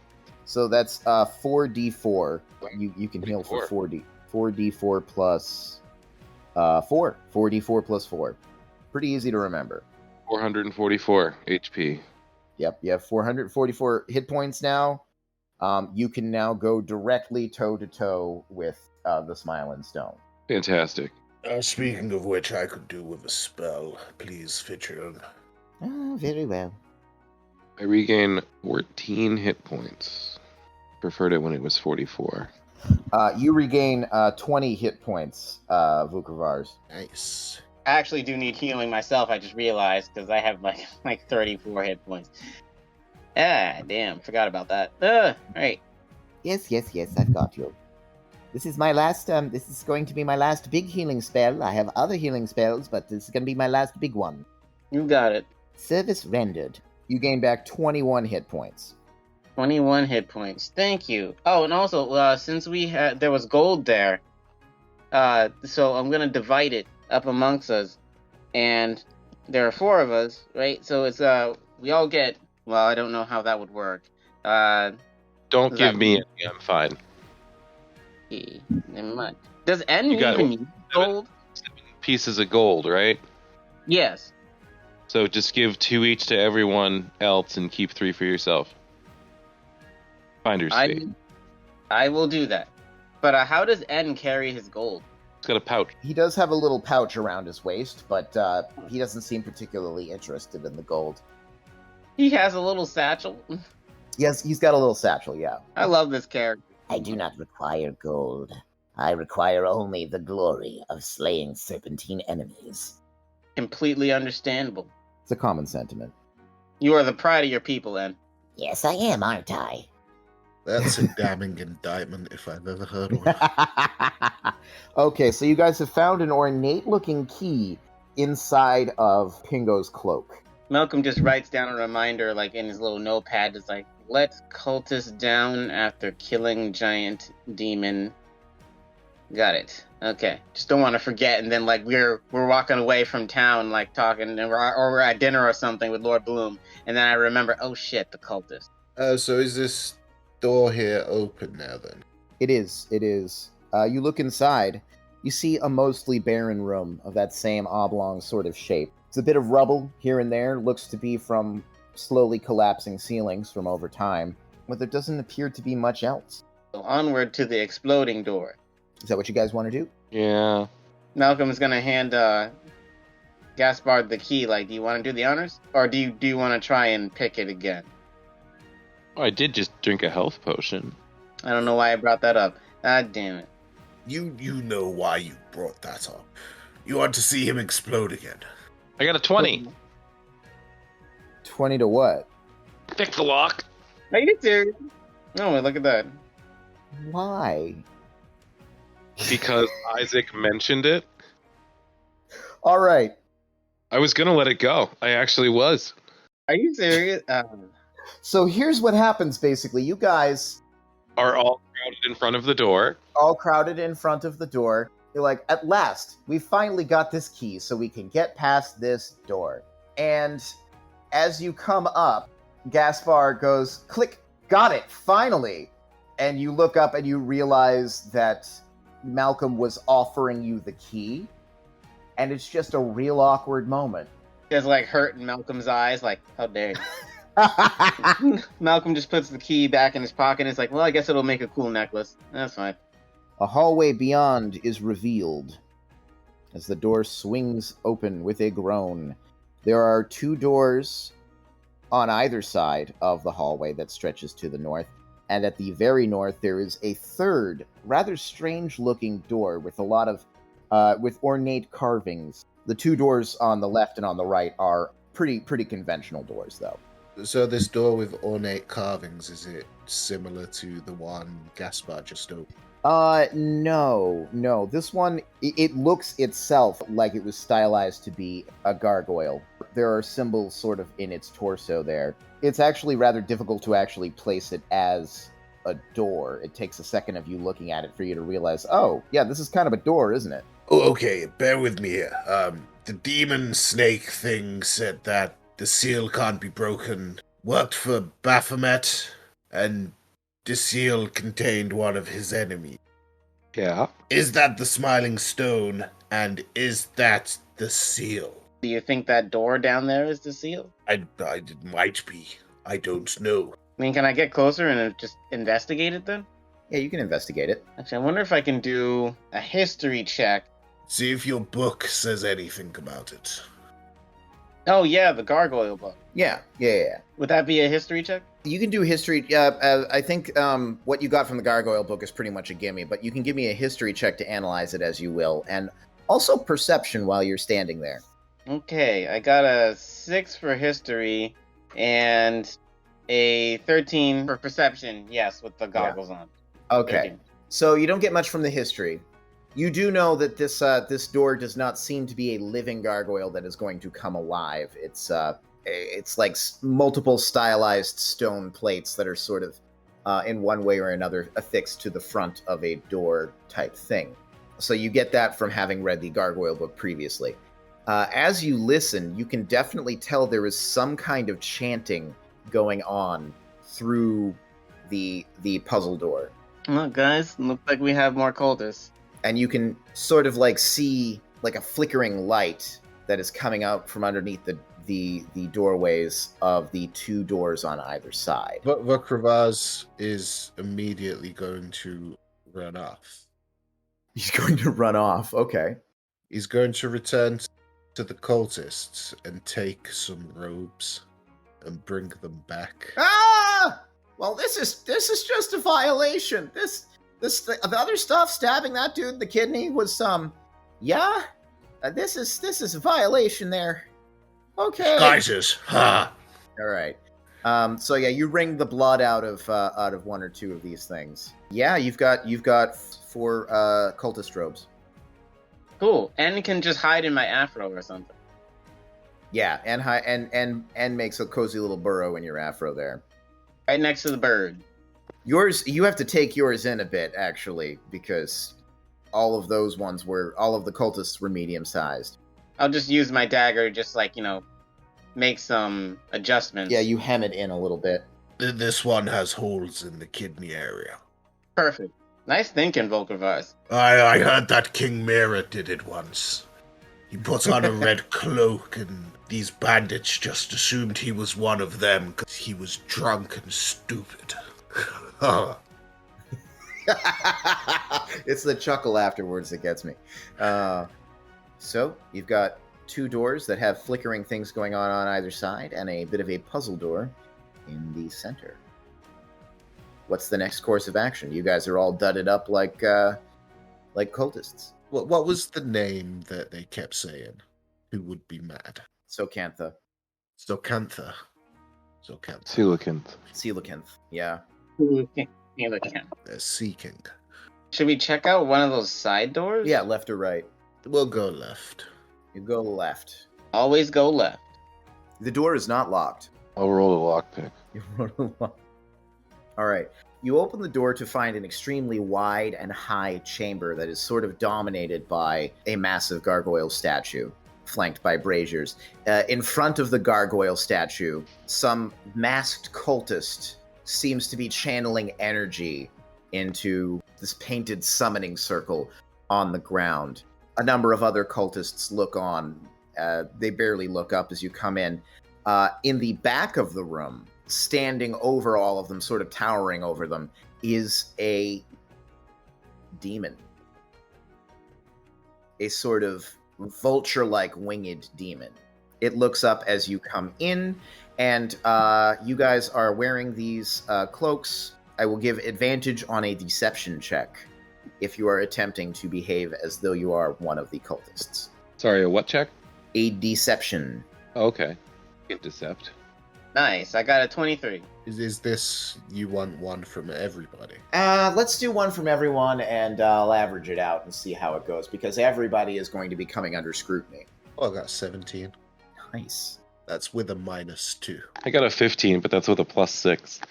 So that's 4d4. You can heal for 4d4 plus 4. 4d4 plus 4. Pretty easy to remember. 444 HP. Yep, you have 444 hit points now. You can now go directly toe-to-toe with the Smiling Stone. Fantastic. Speaking of which, I could do with a spell. Please, Fitchard. Oh, very well. I regain 14 hit points. Preferred it when it was 44. You regain 20 hit points, Vukovars. Nice. I actually do need healing myself, I just realized, because I have like 34 hit points. Ah, damn, forgot about that. Right. Yes, I've got you. This is my last, this is going to be my last big healing spell. I have other healing spells, but this is going to be my last big one. You got it. Service rendered. You gain back 21 hit points. 21 hit points. Thank you. Oh, and also, since there was gold there, so I'm gonna divide it up amongst us, and there are 4 of us, right? So it's we all get. Well, I don't know how that would work. Don't give me any. I'm fine. Never mind. Does N even need gold? 7 pieces of gold, right? Yes. So just give 2 each to everyone else and keep 3 for yourself. Finder's fee. I will do that. But how does N carry his gold? He's got a pouch. He does have a little pouch around his waist, but he doesn't seem particularly interested in the gold. He has a little satchel. Yes, he's got a little satchel, yeah. I love this character. I do not require gold. I require only the glory of slaying serpentine enemies. Completely understandable. It's a common sentiment. You are the pride of your people, N. Yes, I am, aren't I? That's a damning indictment if I've ever heard one. Okay, so you guys have found an ornate-looking key inside of Pingo's cloak. Malcolm just writes down a reminder, like in his little notepad. It's like, let cultist down after killing giant demon. Got it. Okay. Just don't want to forget. And then like we're walking away from town, like talking, or we're at dinner or something with Lord Bloom. And then I remember, oh shit, the cultist. So is this door here open now then? It is. You look inside. You see a mostly barren room of that same oblong sort of shape. It's a bit of rubble here and there. Looks to be from slowly collapsing ceilings from over time. But there doesn't appear to be much else. So onward to the exploding door. Is that what you guys want to do? Yeah. Malcolm's gonna hand Gaspard the key. Like, do you want to do the honors? Or do you want to try and pick it again? Oh, I did just drink a health potion. I don't know why I brought that up. God damn it. You know why you brought that up. You want to see him explode again. I got a 20. 20 to what? Pick the lock. Are you serious? Oh, look at that. Why? Because Isaac mentioned it. All right. I was gonna let it go. I actually was. Are you serious? So here's what happens, basically. You guys Are all crowded in front of the door. all crowded in front of the door. You're like, at last, we finally got this key so we can get past this door. And as you come up, Gaspar goes, click, got it, finally. And you look up and you realize that Malcolm was offering you the key. And it's just a real awkward moment. There's like hurt in Malcolm's eyes, like, how dare you. Malcolm just puts the key back in his pocket and is like, well, I guess it'll make a cool necklace. That's fine. A hallway beyond is revealed as the door swings open with a groan. There are 2 doors on either side of the hallway that stretches to the north, and at the very north there is a third, rather strange-looking door with a lot of with ornate carvings. The 2 doors on the left and on the right are pretty conventional doors, though. So this door with ornate carvings, is it similar to the one Gaspar just opened? No. This one, it looks itself like it was stylized to be a gargoyle. There are symbols sort of in its torso there. It's actually rather difficult to actually place it as a door. It takes a second of you looking at it for you to realize, oh, yeah, this is kind of a door, isn't it? Oh, okay, bear with me here. The demon snake thing said that the seal can't be broken. Worked for Baphomet, and the seal contained one of his enemies. Yeah. Is that the smiling stone, and is that the seal? Do you think that door down there is the seal? It might be. I don't know. I mean, can I get closer and just investigate it then? Yeah, you can investigate it. Actually, I wonder if I can do a history check. See if your book says anything about it. Oh, yeah, the gargoyle book. Yeah. Would that be a history check? You can do history. I think what you got from the gargoyle book is pretty much a gimme, but you can give me a history check to analyze it as you will, and also perception while you're standing there. Okay, I got a 6 for history and a 13 for perception, yes, with the goggles on. Okay, 13. So you don't get much from the history. You do know that this door does not seem to be a living gargoyle that is going to come alive. It's like multiple stylized stone plates that are sort of, in one way or another, affixed to the front of a door type thing. So you get that from having read the gargoyle book previously. As you listen, you can definitely tell there is some kind of chanting going on through the puzzle door. Look, guys, looks like we have more cultists. And you can sort of like see like a flickering light that is coming out from underneath the doorways of the 2 doors on either side. But Vakravaz is immediately going to run off. He's going to run off. Okay. He's going to return to the cultists and take some robes and bring them back. Ah! Well, this is just a violation. The other stuff, stabbing that dude in the kidney, was this is a violation there. Okay. Disguises, ha! All right. So yeah, you wring the blood out of 1 or 2 of these things. Yeah, you've got 4 cultist robes. Cool, and can just hide in my afro or something. Yeah, and makes a cozy little burrow in your afro there. Right next to the bird. Yours, you have to take yours in a bit, actually, because all of the cultists were medium-sized. I'll just use my dagger, just like, make some adjustments. Yeah, you hem it in a little bit. This one has holes in the kidney area. Perfect. Nice thinking, Volkervars. I heard that King Mira did it once. He put on a red cloak, and these bandits just assumed he was one of them because he was drunk and stupid. It's the chuckle afterwards that gets me. So you've got 2 doors that have flickering things going on either side, and a bit of a puzzle door in the center. What's the next course of action? You guys are all dudded up like cultists. What was the name that they kept saying? Who would be mad? Socantha. Stocantha. Coelacanth. Coelacanth, yeah. They're seeking. Should we check out one of those side doors? Yeah, left or right? We'll go left. You go left. Always go left. The door is not locked. I'll roll a lockpick. All right. You open the door to find an extremely wide and high chamber that is sort of dominated by a massive gargoyle statue, flanked by braziers. In front of the gargoyle statue, some masked cultist seems to be channeling energy into this painted summoning circle on the ground. A number of other cultists look on. They barely look up as you come in. In the back of the room, standing over all of them, sort of towering over them, is a demon. A sort of vulture-like winged demon. It looks up as you come in, and you guys are wearing these cloaks. I will give advantage on a deception check if you are attempting to behave as though you are one of the cultists. Sorry, a what check? A deception. Oh, okay. You can decept. Nice. I got a 23. Is this you want one from everybody? Let's do one from everyone, and I'll average it out and see how it goes, because everybody is going to be coming under scrutiny. Oh, I got 17. Nice. That's with a -2. I got a 15, but that's with a +6.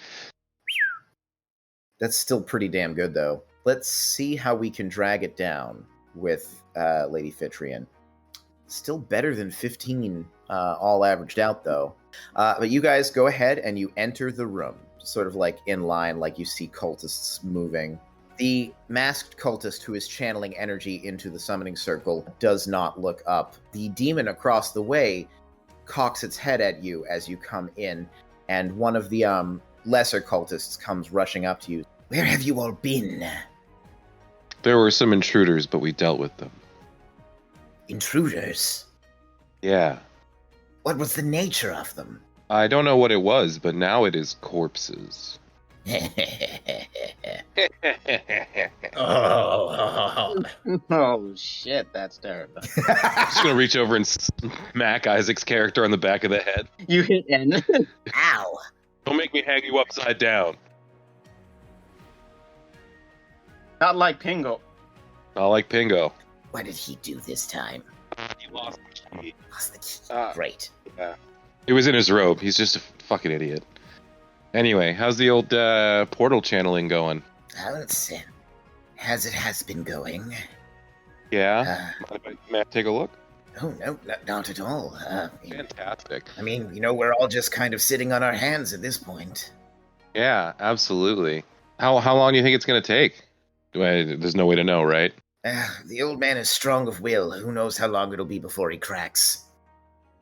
That's still pretty damn good, though. Let's see how we can drag it down with Lady Fitrian. Still better than 15, all averaged out, though. But you guys go ahead and you enter the room, sort of like in line, like you see cultists moving. The masked cultist who is channeling energy into the summoning circle does not look up. The demon across the way cocks its head at you as you come in, and one of the lesser cultists comes rushing up to you. Where have you all been? There were some intruders, but we dealt with them. Intruders? Yeah. What was the nature of them? I don't know what it was, but now it is corpses. Oh, shit. That's terrible. I'm just gonna reach over and smack Isaac's character on the back of the head. You hit N. Ow! Don't make me hang you upside down. Not like Pingo. Not like Pingo. What did he do this time? He lost the key. Lost the key. Great. Yeah. It was in his robe. He's just a fucking idiot. Anyway, how's the old portal channeling going? As it has been going. Yeah? May I take a look? Oh, no, not at all. Fantastic. I mean, we're all just kind of sitting on our hands at this point. Yeah, absolutely. How long do you think it's going to take? There's no way to know, right? The old man is strong of will. Who knows how long it'll be before he cracks.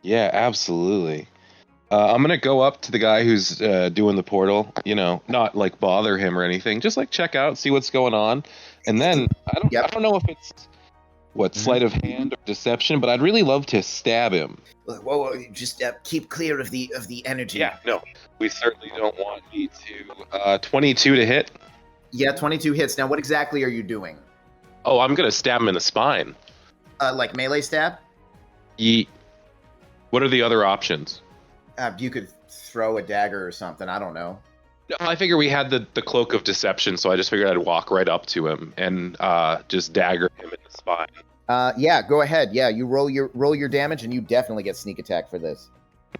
Yeah, absolutely. I'm going to go up to the guy who's doing the portal, not like bother him or anything, just like check out, see what's going on. And then I don't know if it's sleight of hand or deception, but I'd really love to stab him. Whoa, just keep clear of the energy. Yeah, no, we certainly don't want you to. 22 to hit. Yeah, 22 hits. Now, what exactly are you doing? Oh, I'm going to stab him in the spine. Like melee stab? Yeet. What are the other options? You could throw a dagger or something. I don't know. No, I figure we had the cloak of deception, so I just figured I'd walk right up to him and just dagger him in the spine. Yeah, go ahead. Yeah, you roll your damage, and you definitely get sneak attack for this.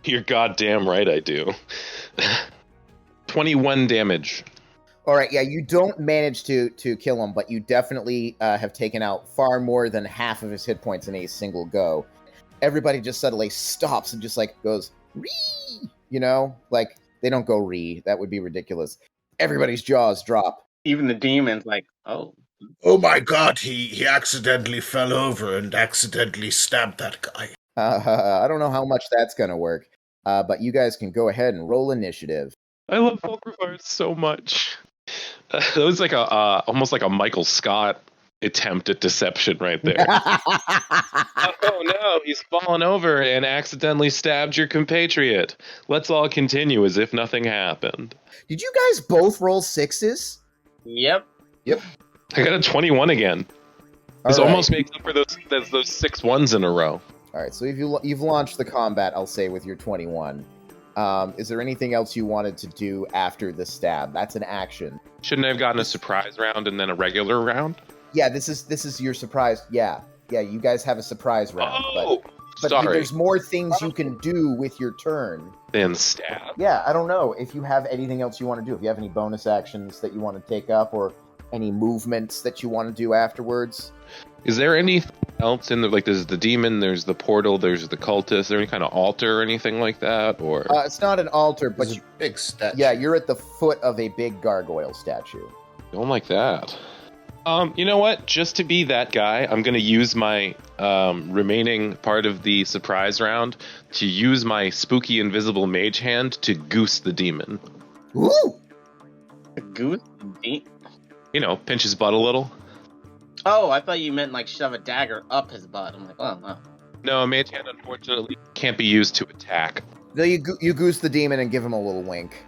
You're goddamn right I do. 21 damage. All right, yeah, you don't manage to kill him, but you definitely have taken out far more than half of his hit points in a single go. Everybody just suddenly stops and just goes, "Ree!" Like they don't go "ree." That would be ridiculous. Everybody's jaws drop. Even the demon's like, oh. Oh my god, he accidentally fell over and accidentally stabbed that guy. I don't know how much that's going to work, but you guys can go ahead and roll initiative. I love Fulcrum so much. That was like almost like a Michael Scott attempt at deception right there. Oh no, he's fallen over and accidentally stabbed your compatriot. Let's all continue as if nothing happened. Did you guys both roll 6s? Yep. I got a 21 again. This almost makes up for those 6 1s in a row. All right, so if you've launched the combat, I'll say with your 21. Is there anything else you wanted to do after the stab? That's an action. Shouldn't I have gotten a surprise round and then a regular round? Yeah, this is your surprise. Yeah, you guys have a surprise round. Oh, but sorry. There's more things you can do with your turn. Then stab. Yeah, I don't know if you have anything else you want to do. If you have any bonus actions that you want to take up, or any movements that you want to do afterwards. Is there anything else in the, like, there's the demon, there's the portal, there's the cultist, is there any kind of altar or anything like that? Or it's not an altar, but There's a big statue. yeah, you're at the foot of a big gargoyle statue. don't like that. You know what? Just to be that guy, I'm going to use my remaining part of the surprise round to use my spooky invisible mage hand to goose the demon. Woo! A goose? You know, pinch his butt a little. Oh, I thought you meant like shove a dagger up his butt. I'm like, oh no. No, a mage hand unfortunately can't be used to attack. No, you goose the demon and give him a little wink.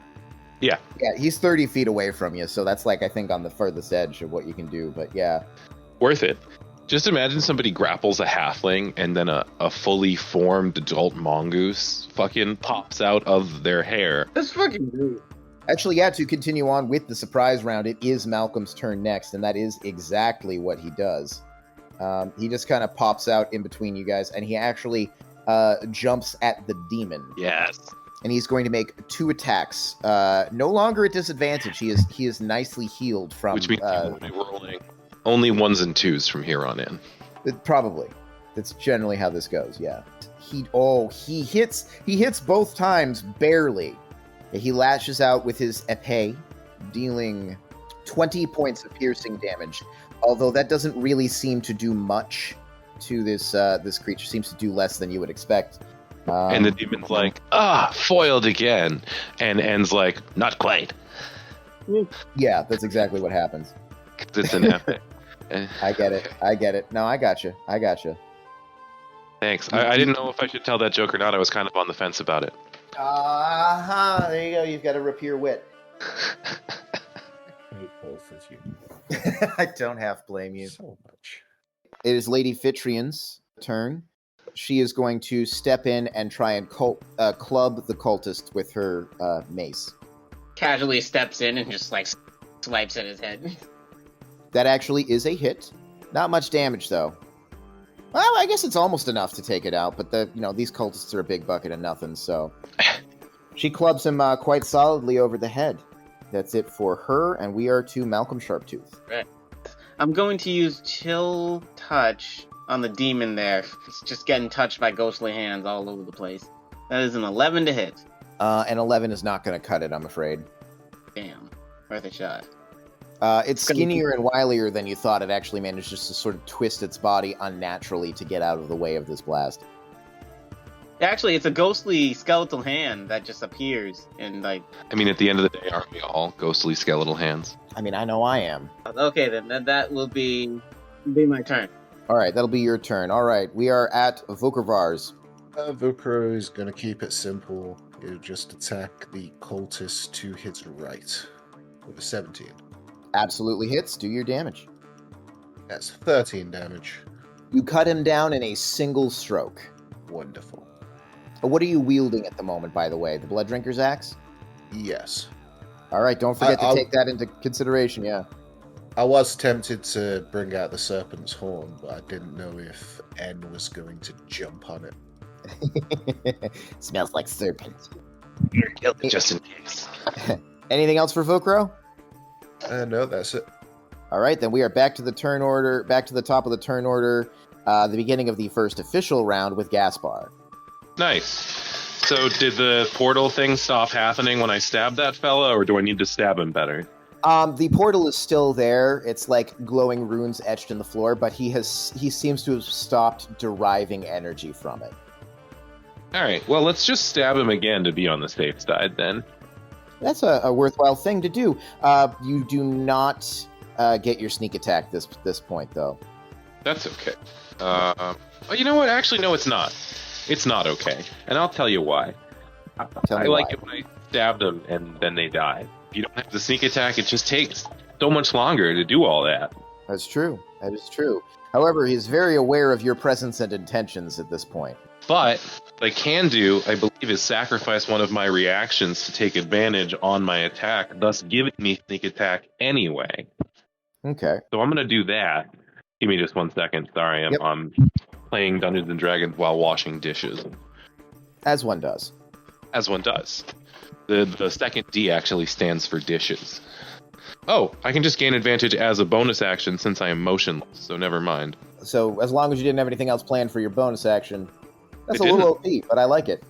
Yeah. Yeah, he's 30 feet away from you, so that's like, I think, on the furthest edge of what you can do, but yeah. Worth it. Just imagine somebody grapples a halfling and then a fully formed adult mongoose fucking pops out of their hair. That's fucking rude. Actually, yeah, to continue on with the surprise round, it is Malcolm's turn next, and that is exactly what he does. He just kind of pops out in between you guys, and he actually jumps at the demon. Yes. And he's going to make 2 attacks. No longer at disadvantage. He is nicely healed from. Which means he will be rolling only 1s and 2s from here on in. Probably. That's generally how this goes. Yeah. He hits both times barely. He lashes out with his épée, dealing 20 points of piercing damage. Although that doesn't really seem to do much to this creature. Seems to do less than you would expect. And the demon's like, foiled again. And ends like, not quite. Yeah, that's exactly what happens. 'Cause it's an epic. I get it. No, I got you. Thanks. I didn't know if I should tell that joke or not. I was kind of on the fence about it. There you go. You've got to repair wit. I hate both of you I don't half blame you. so much. It is Lady Fitrian's turn. She is going to step in and try and club the cultist with her mace. Casually steps in and just like swipes at his head. That actually is a hit. Not much damage though. Well, I guess it's almost enough to take it out, but these cultists are a big bucket of nothing, so she clubs him quite solidly over the head. That's it for her, and we are to Malcolm Sharptooth. Right. I'm going to use Chill Touch on the demon there. It's just getting touched by ghostly hands all over the place. That is an 11 to hit. An 11 is not going to cut it, I'm afraid. Damn. Worth a shot. It's skinnier and wilier than you thought. It actually managed just to sort of twist its body unnaturally to get out of the way of this blast. Actually, it's a ghostly skeletal hand that just appears and like... I mean, at the end of the day, aren't we all ghostly skeletal hands? I mean, I know I am. Okay, then that will be my turn. All right, that'll be your turn. All right, we are at Vokervar's. Vukro is going to keep it simple. He'll just attack the cultist to his right with a 17. Absolutely hits. Do your damage. That's 13 damage. You cut him down in a single stroke. Wonderful. What are you wielding at the moment, by the way? The Blood Drinker's Axe? Yes. All right, don't forget to take that into consideration, yeah. I was tempted to bring out the Serpent's Horn, but I didn't know if N was going to jump on it. Smells like serpent. You're guilty, just in case. Anything else for Vukro? No, that's it. All right, then we are back to the turn order, back to the top of the turn order, the beginning of the first official round with Gaspar. Nice. So did the portal thing stop happening when I stabbed that fella, or do I need to stab him better? The portal is still there. It's like glowing runes etched in the floor, but he seems to have stopped deriving energy from it. All right, well, let's just stab him again to be on the safe side, then. That's a worthwhile thing to do. You do not get your sneak attack this point, though. That's okay. Oh, you know what? Actually, no, it's not. It's not okay, and I'll tell you why. I like it when I stabbed them and then they die. If you don't have the sneak attack, it just takes so much longer to do all that. That's true. That is true. However, he's very aware of your presence and intentions at this point. But what I can do, I believe, is sacrifice one of my reactions to take advantage on my attack, thus giving me sneak attack anyway. Okay. So I'm going to do that. Give me just 1 second. Sorry, I'm playing Dungeons and Dragons while washing dishes. As one does. As one does. The second D actually stands for dishes. Oh, I can just gain advantage as a bonus action since I am motionless, so never mind. So as long as you didn't have anything else planned for your bonus action, that's I a little OP, but I like it.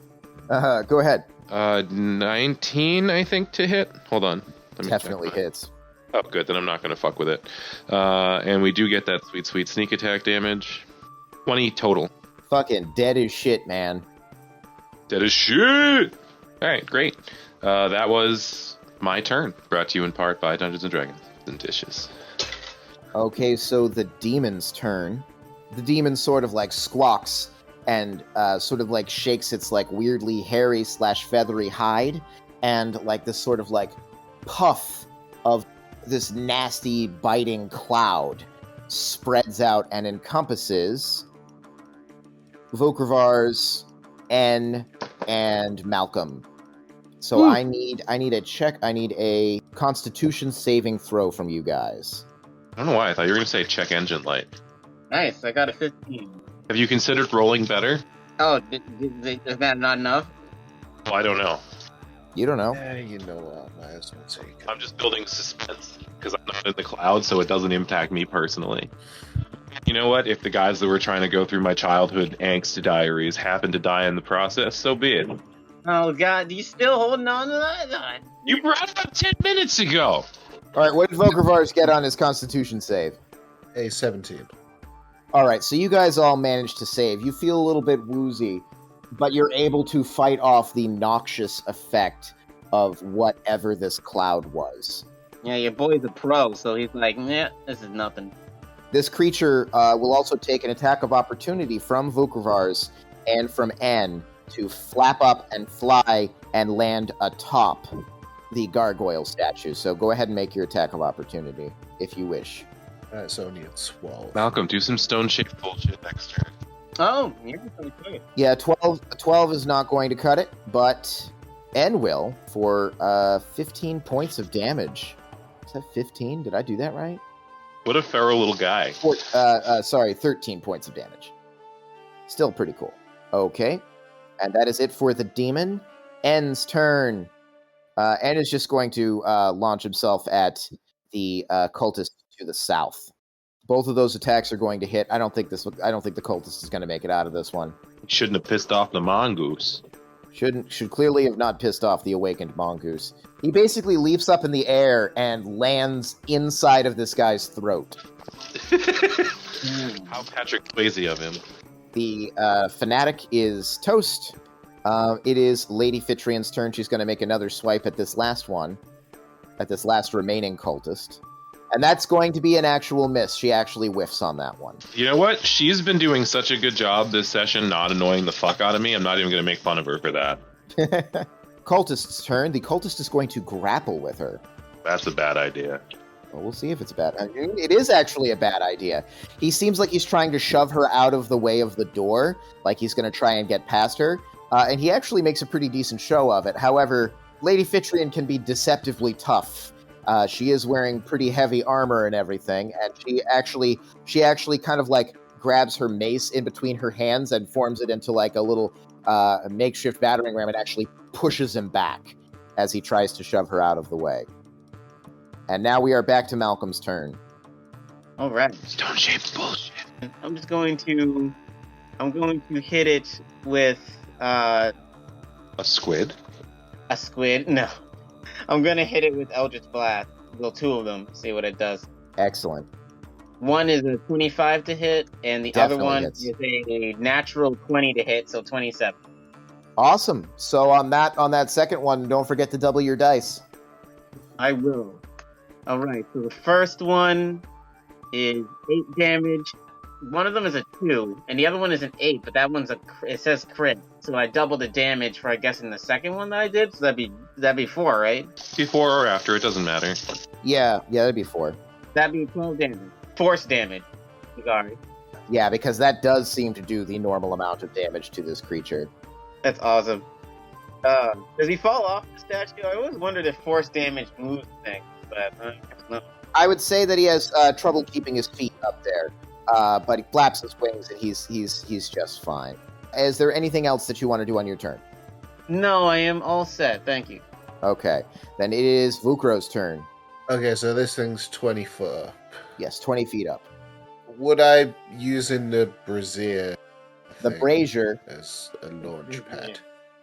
Go ahead. 19, I think, to hit. Hold on. Let me Definitely check mine. hits. Oh, good. Then I'm not going to fuck with it. And we do get that sweet sneak attack damage. 20 total. Fucking dead as shit, man. Dead as shit! Alright, great. That was my turn. Brought to you in part by Dungeons & Dragons and Dishes. Okay, so the demon's turn. The demon sort of like squawks and sort of like shakes its like weirdly hairy / feathery hide, and like this sort of like puff of this nasty biting cloud spreads out and encompasses Vokravars, N, and Malcolm. So I need a check. I need a Constitution saving throw from you guys. I don't know why. I thought you were going to say check engine light. Nice, I got a 15. Have you considered rolling better? Oh, is that not enough? Well, I don't know. You don't know. Yeah, you know what? Might as well take it. I'm just building suspense because I'm not in the cloud, so it doesn't impact me personally. You know what? If the guys that were trying to go through my childhood angst diaries happen to die in the process, so be it. Oh god, you still holding on to that? You brought it up 10 minutes ago! Alright, what did Vokravars get on his Constitution save? A 17. Alright, so you guys all managed to save. You feel a little bit woozy, but you're able to fight off the noxious effect of whatever this cloud was. Yeah, your boy's a pro, so he's like, nah, this is nothing. This creature will also take an attack of opportunity from Vokravars and from N to flap up and fly and land atop the gargoyle statue. So go ahead and make your attack of opportunity, if you wish. That's only a 12. Malcolm, do some stone-shaped bullshit next turn. Oh, you're pretty good. Yeah, 12 is not going to cut it, but N will for 15 points of damage. Is that 15? Did I do that right? What a feral little guy. 13 points of damage. Still pretty cool. Okay. And that is it for the demon. N's turn. N is just going to launch himself at the cultist to the south. Both of those attacks are going to hit. I don't think the cultist is going to make it out of this one. Shouldn't have pissed off the mongoose. Should clearly have not pissed off the awakened mongoose. He basically leaps up in the air and lands inside of this guy's throat. How Patrick Swayze of him. The fanatic is toast. It is Lady Fitrian's turn. She's going to make another swipe at this last one, at this last remaining cultist. And that's going to be an actual miss. She actually whiffs on that one. You know what? She's been doing such a good job this session not annoying the fuck out of me. I'm not even going to make fun of her for that. Cultist's turn. The cultist is going to grapple with her. That's a bad idea. Well, we'll see if it's bad. I mean, it is actually a bad idea. He seems like he's trying to shove her out of the way of the door, like he's going to try and get past her. And he actually makes a pretty decent show of it. However, Lady Fitrian can be deceptively tough. She is wearing pretty heavy armor and everything, and she actually kind of like grabs her mace in between her hands and forms it into like a little makeshift battering ram and actually pushes him back as he tries to shove her out of the way. And now we are back to Malcolm's turn. All right. Stone-shaped bullshit. I'm going to hit it with A squid? a squid. No. I'm going to hit it with Eldritch Blast. Well, two of them. See what it does. Excellent. One is a 25 to hit, and the Definitely other one hits. is a natural 20 to hit, so 27. Awesome. So on that second one, don't forget to double your dice. I will. All right, so the first one is 8 damage. One of them is a 2, and the other one is an 8, but that one's it says crit. So I double the damage for, I guess, in the second one that I did. So that'd be 4, right? Before or after, it doesn't matter. Yeah, that'd be 4. That'd be 12 damage. Force damage. Sorry. Yeah, because that does seem to do the normal amount of damage to this creature. That's awesome. Does he fall off the statue? I always wondered if force damage moves things, but I don't know. I would say that he has trouble keeping his feet up there, but he flaps his wings and he's just fine. Is there anything else that you want to do on your turn? No, I am all set. Thank you. Okay, then it is Vukro's turn. Okay, so this thing's 20 foot up. Yes, 20 feet up. Would I, using the brazier The thing brazier. as a launch pad,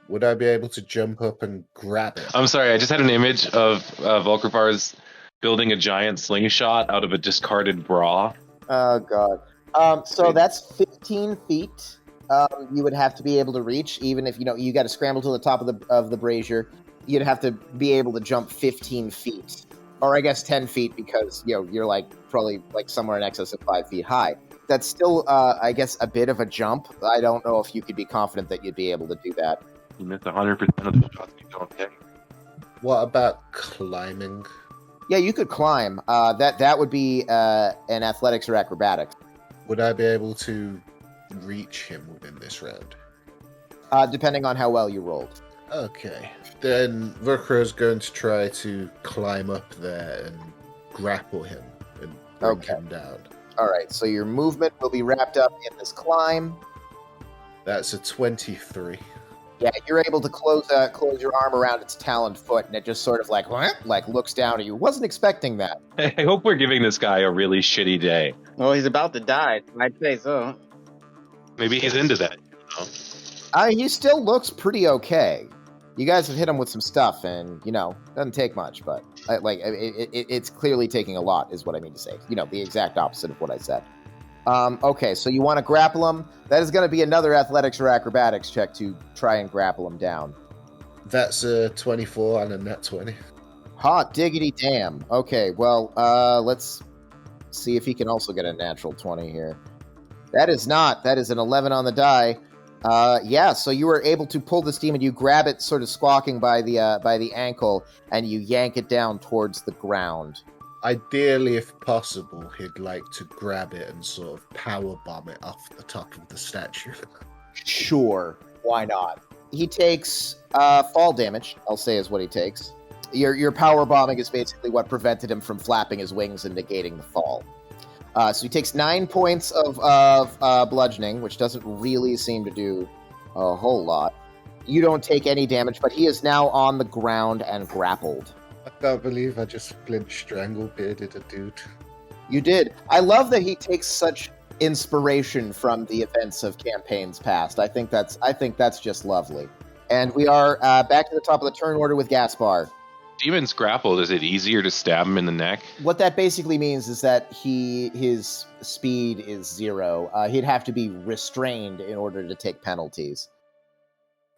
would I be able to jump up and grab it? I'm sorry, I just had an image of Volcrivar's building a giant slingshot out of a discarded bra. Oh, God. So that's 15 feet. You would have to be able to reach, even if, you got to scramble to the top of the brazier. You'd have to be able to jump 15 feet. Or I guess 10 feet because, you're probably somewhere in excess of 5 feet high. That's still, I guess, a bit of a jump. I don't know if you could be confident that you'd be able to do that. You missed 100% of the shots you don't take. What about climbing? Yeah, you could climb. That would be an athletics or acrobatics. Would I be able to reach him within this round? Depending on how well you rolled. Okay. Then Vukro's going to try to climb up there and grapple him and bring him down. All right, so your movement will be wrapped up in this climb. That's a 23. Yeah, you're able to close your arm around its taloned foot, and it just sort of looks down at you. Wasn't expecting that. I hope we're giving this guy a really shitty day. Well, he's about to die. I'd say so. Maybe he's into that. He still looks pretty okay. You guys have hit him with some stuff, and doesn't take much, but it's clearly taking a lot, is what I mean to say. The exact opposite of what I said. Okay, so you want to grapple him. That is going to be another athletics or acrobatics check to try and grapple him down. That's a 24 and a net 20. Hot diggity damn. Okay, well, let's see if he can also get a natural 20 here. That is an 11 on the die. Yeah, so you were able to pull this demon. You grab it sort of squawking by the ankle, and you yank it down towards the ground. Ideally, if possible, he'd like to grab it and sort of power bomb it off the top of the statue. Sure, why not? He takes fall damage, I'll say is what he takes. Your power bombing is basically what prevented him from flapping his wings and negating the fall. So he takes 9 points of bludgeoning, which doesn't really seem to do a whole lot. You don't take any damage, but he is now on the ground and grappled. I can't believe I just flinch strangle bearded a dude. You did. I love that he takes such inspiration from the events of campaigns past. I think that's just lovely. And we are back to the top of the turn order with Gaspar. Demon's grappled. Is it easier to stab him in the neck? What that basically means is that his speed is 0. He'd have to be restrained in order to take penalties.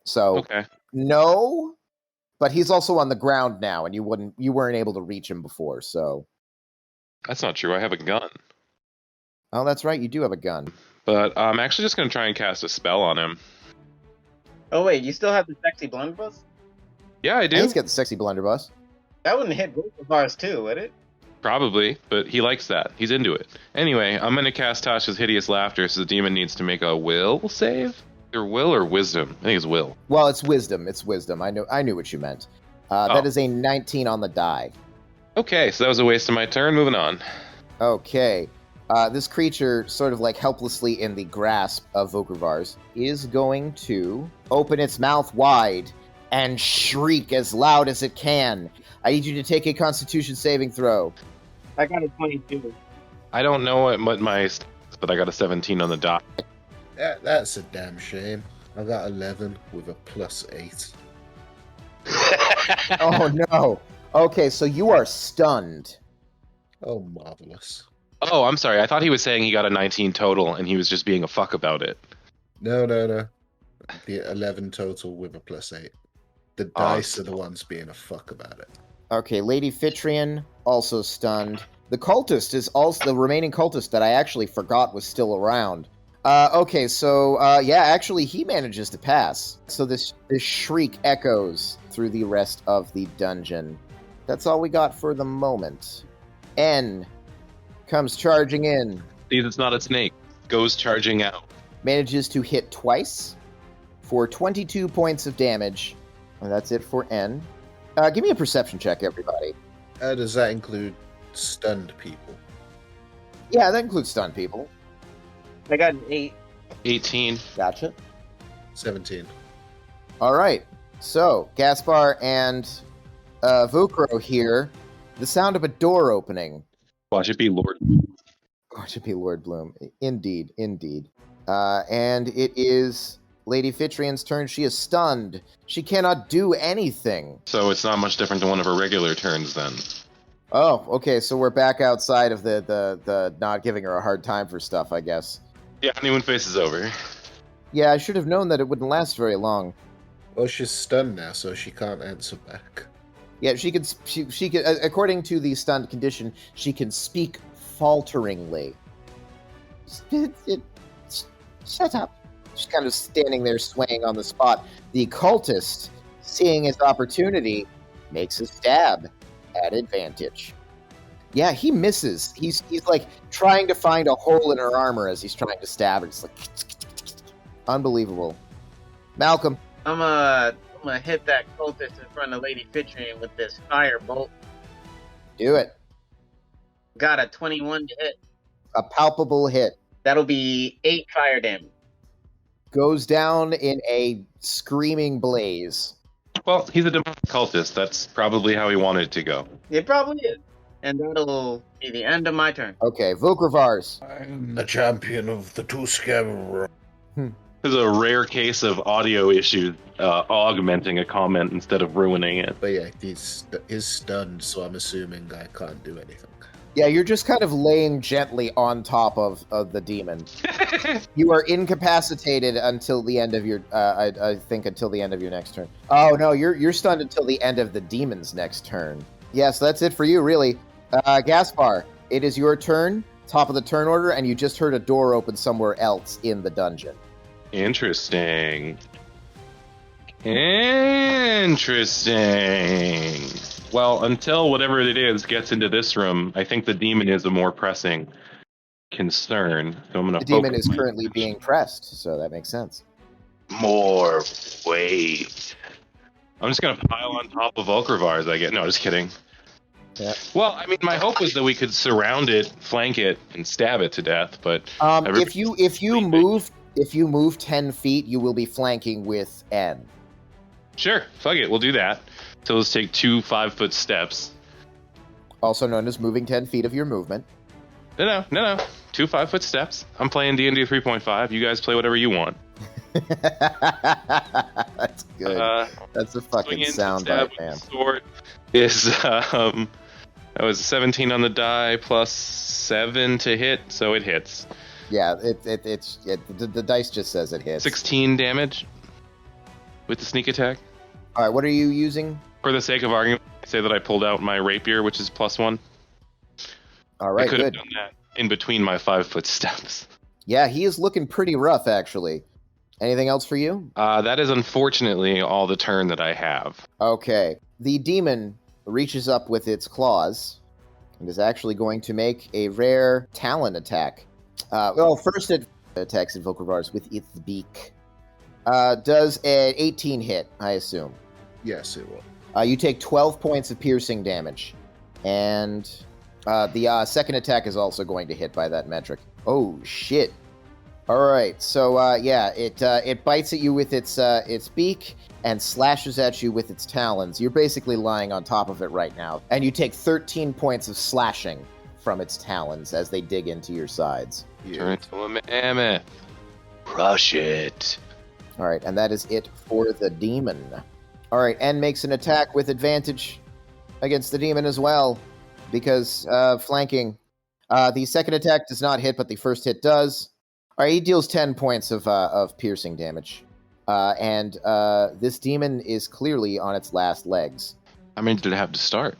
So Okay. No, but he's also on the ground now, and you weren't able to reach him before. So That's not true. I have a gun. oh, that's right, you do have a gun. But I'm actually just going to try and cast a spell on him. Oh wait, you still have the sexy blunderbuss? Yeah, I do. He's got the sexy blunderbuss. That wouldn't hit both of ours too, would it? Probably, but he likes that. He's into it. Anyway, I'm going to cast Tasha's Hideous Laughter, so the demon needs to make a will save? Or will or wisdom? I think it's will. Well, it's wisdom. It's wisdom. I knew what you meant. That is a 19 on the die. Okay, so that was a waste of my turn. Moving on. Okay. This creature, sort of helplessly in the grasp of Volcrivar's, is going to open its mouth wide and shriek as loud as it can. I need you to take a Constitution saving throw. I got a 22. I don't know what my stats is, but I got a 17 on the dot. That's a damn shame. I got 11 with a +8. Oh, no. Okay, so you are stunned. Oh, marvelous. Oh, I'm sorry. I thought he was saying he got a 19 total, and he was just being a fuck about it. No. The 11 total with a +8. The dice are the ones being a fuck about it. Okay, Lady Fitrion, also stunned. The cultist is also the remaining cultist that I actually forgot was still around. Okay, so, actually, he manages to pass. So this shriek echoes through the rest of the dungeon. That's all we got for the moment. N comes charging in. See, it's not a snake. goes charging out. Manages to hit twice for 22 points of damage. And that's it for N. Give me a perception check, everybody. Does that include stunned people? Yeah, that includes stunned people. I got an 8. 18. Gotcha. 17. All right. So, Gaspar and Vukro hear the sound of a door opening. Watch it be Lord. Watch it be Lord Bloom. Indeed, indeed. And it is Lady Fitrian's turn. She is stunned. She cannot do anything. So it's not much different than one of her regular turns then. Oh, okay. So we're back outside of the not giving her a hard time for stuff, I guess. Yeah, honeymoon face is over. Yeah, I should have known that it wouldn't last very long. Well, she's stunned now, so she can't answer back. Yeah, she can, according to the stunned condition, she can speak falteringly. Shut up. She's kind of standing there swaying on the spot. The cultist, seeing his opportunity, makes a stab at advantage. Yeah, he misses. He's like trying to find a hole in her armor as he's trying to stab her. It's like unbelievable. Malcolm. I'm gonna hit that cultist in front of Lady Fitrian with this fire bolt. Do it. Got a 21 to hit. A palpable hit. That'll be 8 fire damage. Goes down in a screaming blaze. Well, he's a demonic cultist. That's probably how he wanted it to go. It probably is. And that'll be the end of my turn. Okay, Vukravars. I'm the champion of the two scabber. This is a rare case of audio issues augmenting a comment instead of ruining it. But yeah, he's stunned, so I'm assuming I can't do anything. Yeah, you're just kind of laying gently on top of the demon. You are incapacitated until the end of your, I think until the end of your next turn. Oh no, you're stunned until the end of the demon's next turn. Yes, that's it for you, really. Gaspar, it is your turn, top of the turn order, and you just heard a door open somewhere else in the dungeon. Interesting. Well, until whatever it is gets into this room, I think the demon is a more pressing concern. So I'm going to. The demon is currently being pressed, so that makes sense. More weight. I'm just going to pile on top of Volcravars, I get. No, just kidding. Yeah. Well, I mean, my hope was that we could surround it, flank it, and stab it to death. But if you move 10 feet, you will be flanking with N. Sure, fuck it, we'll do that. So let's take 2 5-foot steps. Also known as moving 10 feet of your movement. No. 2 5-foot steps. I'm playing D&D 3.5. You guys play whatever you want. That's good. That's a fucking soundbite, man. Sword is that was 17 on the die plus 7 to hit, so it hits. Yeah, the dice just says it hits. 16 damage with the sneak attack. All right, what are you using? For the sake of argument, I say that I pulled out my rapier, which is +1. All right, I could good. have done that in between my 5-foot steps. Yeah, he is looking pretty rough, actually. Anything else for you? That is unfortunately all the turn that I have. Okay. The demon reaches up with its claws and is actually going to make a rare talon attack. First it attacks Volcravars with its beak. Does an 18 hit, I assume? Yes, it will. You take 12 points of piercing damage. And the second attack is also going to hit by that metric. Oh, shit. All right, so it bites at you with its beak and slashes at you with its talons. You're basically lying on top of it right now. And you take 13 points of slashing from its talons as they dig into your sides. Yeah. Turn into a mammoth. Crush it. All right, and that is it for the demon. All right, N makes an attack with advantage against the demon as well, because flanking. The second attack does not hit, but the first hit does. All right, he deals 10 points of piercing damage. And this demon is clearly on its last legs. How many did it have to start?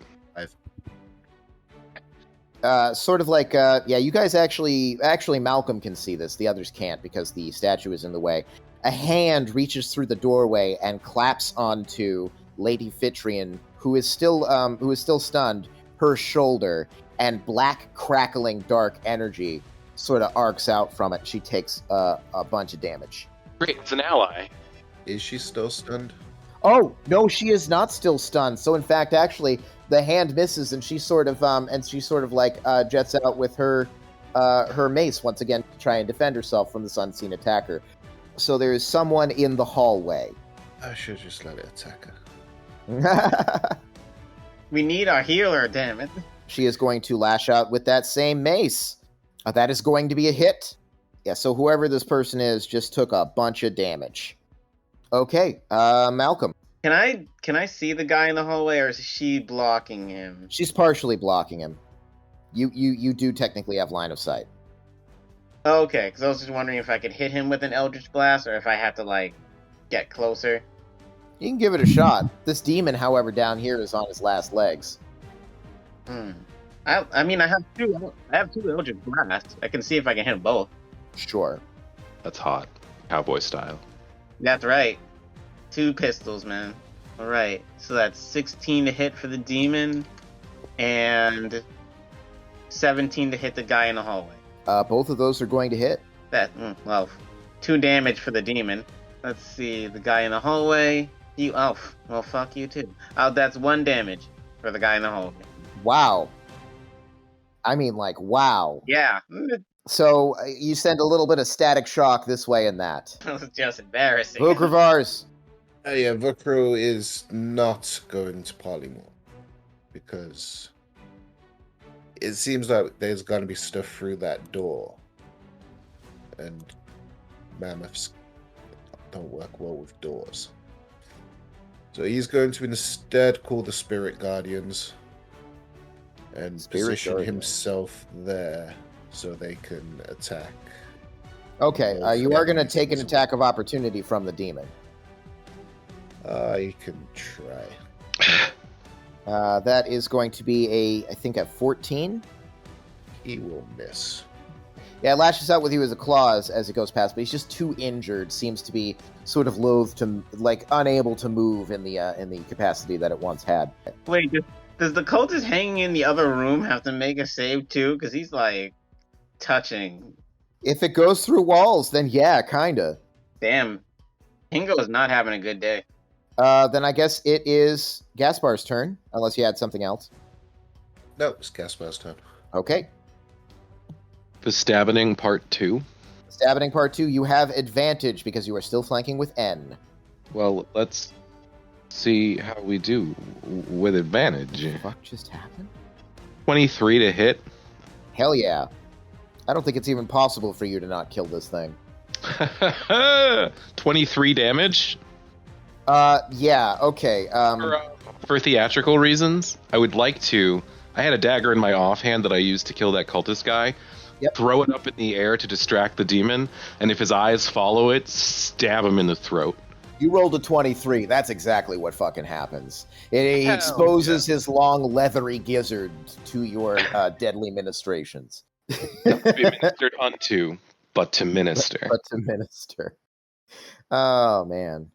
Sort of like, you guys actually Malcolm can see this. The others can't because the statue is in the way. A hand reaches through the doorway and claps onto Lady Fitrian, who is still stunned, her shoulder, and black crackling dark energy sort of arcs out from it. She takes a bunch of damage. Great, it's an ally. Is she still stunned? Oh no, she is not still stunned. So in fact, actually, the hand misses, and she sort of jets out with her mace once again to try and defend herself from this unseen attacker. So there is someone in the hallway. I should just let it attack her. We need our healer, damn it. She is going to lash out with that same mace. That is going to be a hit. Yeah, so whoever this person is just took a bunch of damage. Okay, Malcolm. Can I see the guy in the hallway, or is she blocking him? She's partially blocking him. You do technically have line of sight. Okay, because I was just wondering if I could hit him with an Eldritch Blast, or if I have to, like, get closer. You can give it a shot. This demon, however, down here is on his last legs. I mean, I have two Eldritch Blasts. I can see if I can hit them both. Sure. That's hot. Cowboy style. That's right. 2 pistols, man. Alright, so that's 16 to hit for the demon, and 17 to hit the guy in the hallway. Both of those are going to hit. 2 damage for the demon. Let's see, the guy in the hallway. Fuck you too. That's 1 damage for the guy in the hallway. Wow. I mean, like, wow. Yeah. So you send a little bit of static shock this way and that. That was just embarrassing. Vukrivars. Yeah, Vukru is not going to polymorph because it seems like there's going to be stuff through that door, and mammoths don't work well with doors. So he's going to instead call the Spirit Guardians and position himself there so they can attack. Okay, you are going to take an attack of opportunity from the demon. You can try. That is going to be I think a 14. He will miss. Yeah, it lashes out with you as a claws as it goes past, but he's just too injured. Seems to be sort of loath to, like, unable to move in the capacity that it once had. Wait, does the cultist hanging in the other room have to make a save too? Because he's like touching. If it goes through walls, then yeah, kinda. Damn, Hingo is not having a good day. Then I guess it is Gaspar's turn, unless you had something else. No, it's Gaspar's turn. Okay. The Stabbing Part 2. Stabbing Part 2, you have advantage because you are still flanking with N. Well, let's see how we do with advantage. What the fuck just happened? 23 to hit. Hell yeah. I don't think it's even possible for you to not kill this thing. 23 damage? Yeah, okay. For theatrical reasons, I would like to... I had a dagger in my offhand that I used to kill that cultist guy. Yep. Throw it up in the air to distract the demon, and if his eyes follow it, stab him in the throat. You rolled a 23. That's exactly what fucking happens. It exposes his long, leathery gizzard to your deadly ministrations. Not to be ministered unto, but to minister. But to minister. Oh, man.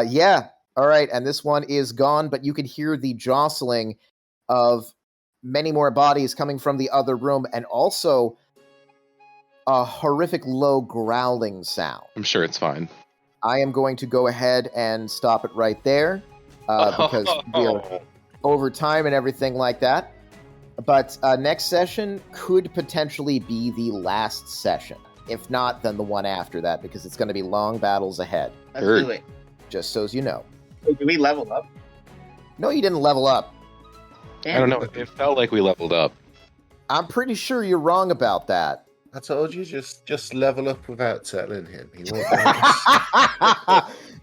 Yeah. All right. And this one is gone, but you can hear the jostling of many more bodies coming from the other room, and also a horrific low growling sound. I'm sure it's fine. I am going to go ahead and stop it right there because we're over time and everything like that. But next session could potentially be the last session. If not, then the one after that, because it's going to be long battles ahead. Let's do it. Just so as you know. Wait, do we level up? No, you didn't level up. I don't know. It felt like we leveled up. I'm pretty sure you're wrong about that. I told you, just level up without telling him. He won't.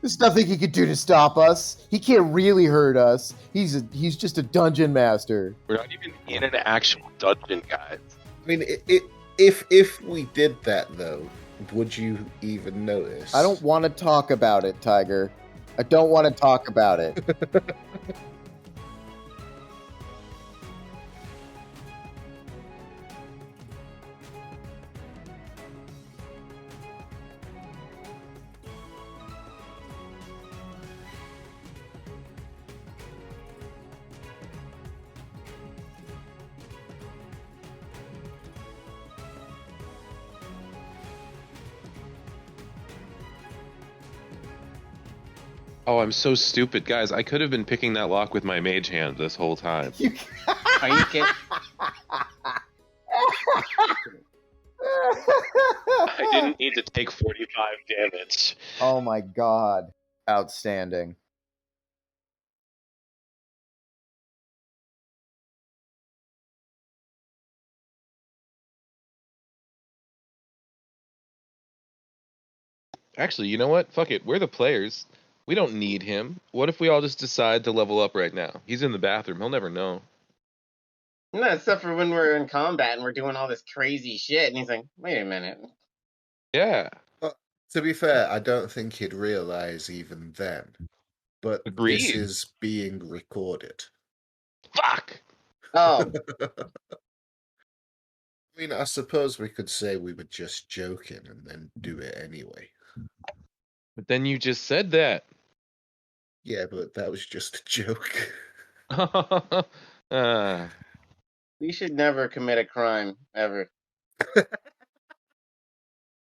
There's nothing he could do to stop us. He can't really hurt us. He's just a dungeon master. We're not even in an actual dungeon, guys. I mean, if we did that though, would you even notice? I don't want to talk about it, Tiger. I don't want to talk about it. Oh, I'm so stupid. Guys, I could have been picking that lock with my mage hand this whole time. Are you kidding? I didn't need to take 45 damage. Oh my god. Outstanding. Actually, you know what? Fuck it. We're the players. We don't need him. What if we all just decide to level up right now? He's in the bathroom. He'll never know. No, except for when we're in combat and we're doing all this crazy shit, and he's like, "Wait a minute." Yeah. But to be fair, I don't think he'd realize even then. But Agreed. this is being recorded. Fuck! Oh, I mean, I suppose we could say we were just joking and then do it anyway. But then you just said that. Yeah, but that was just a joke. we should never commit a crime ever.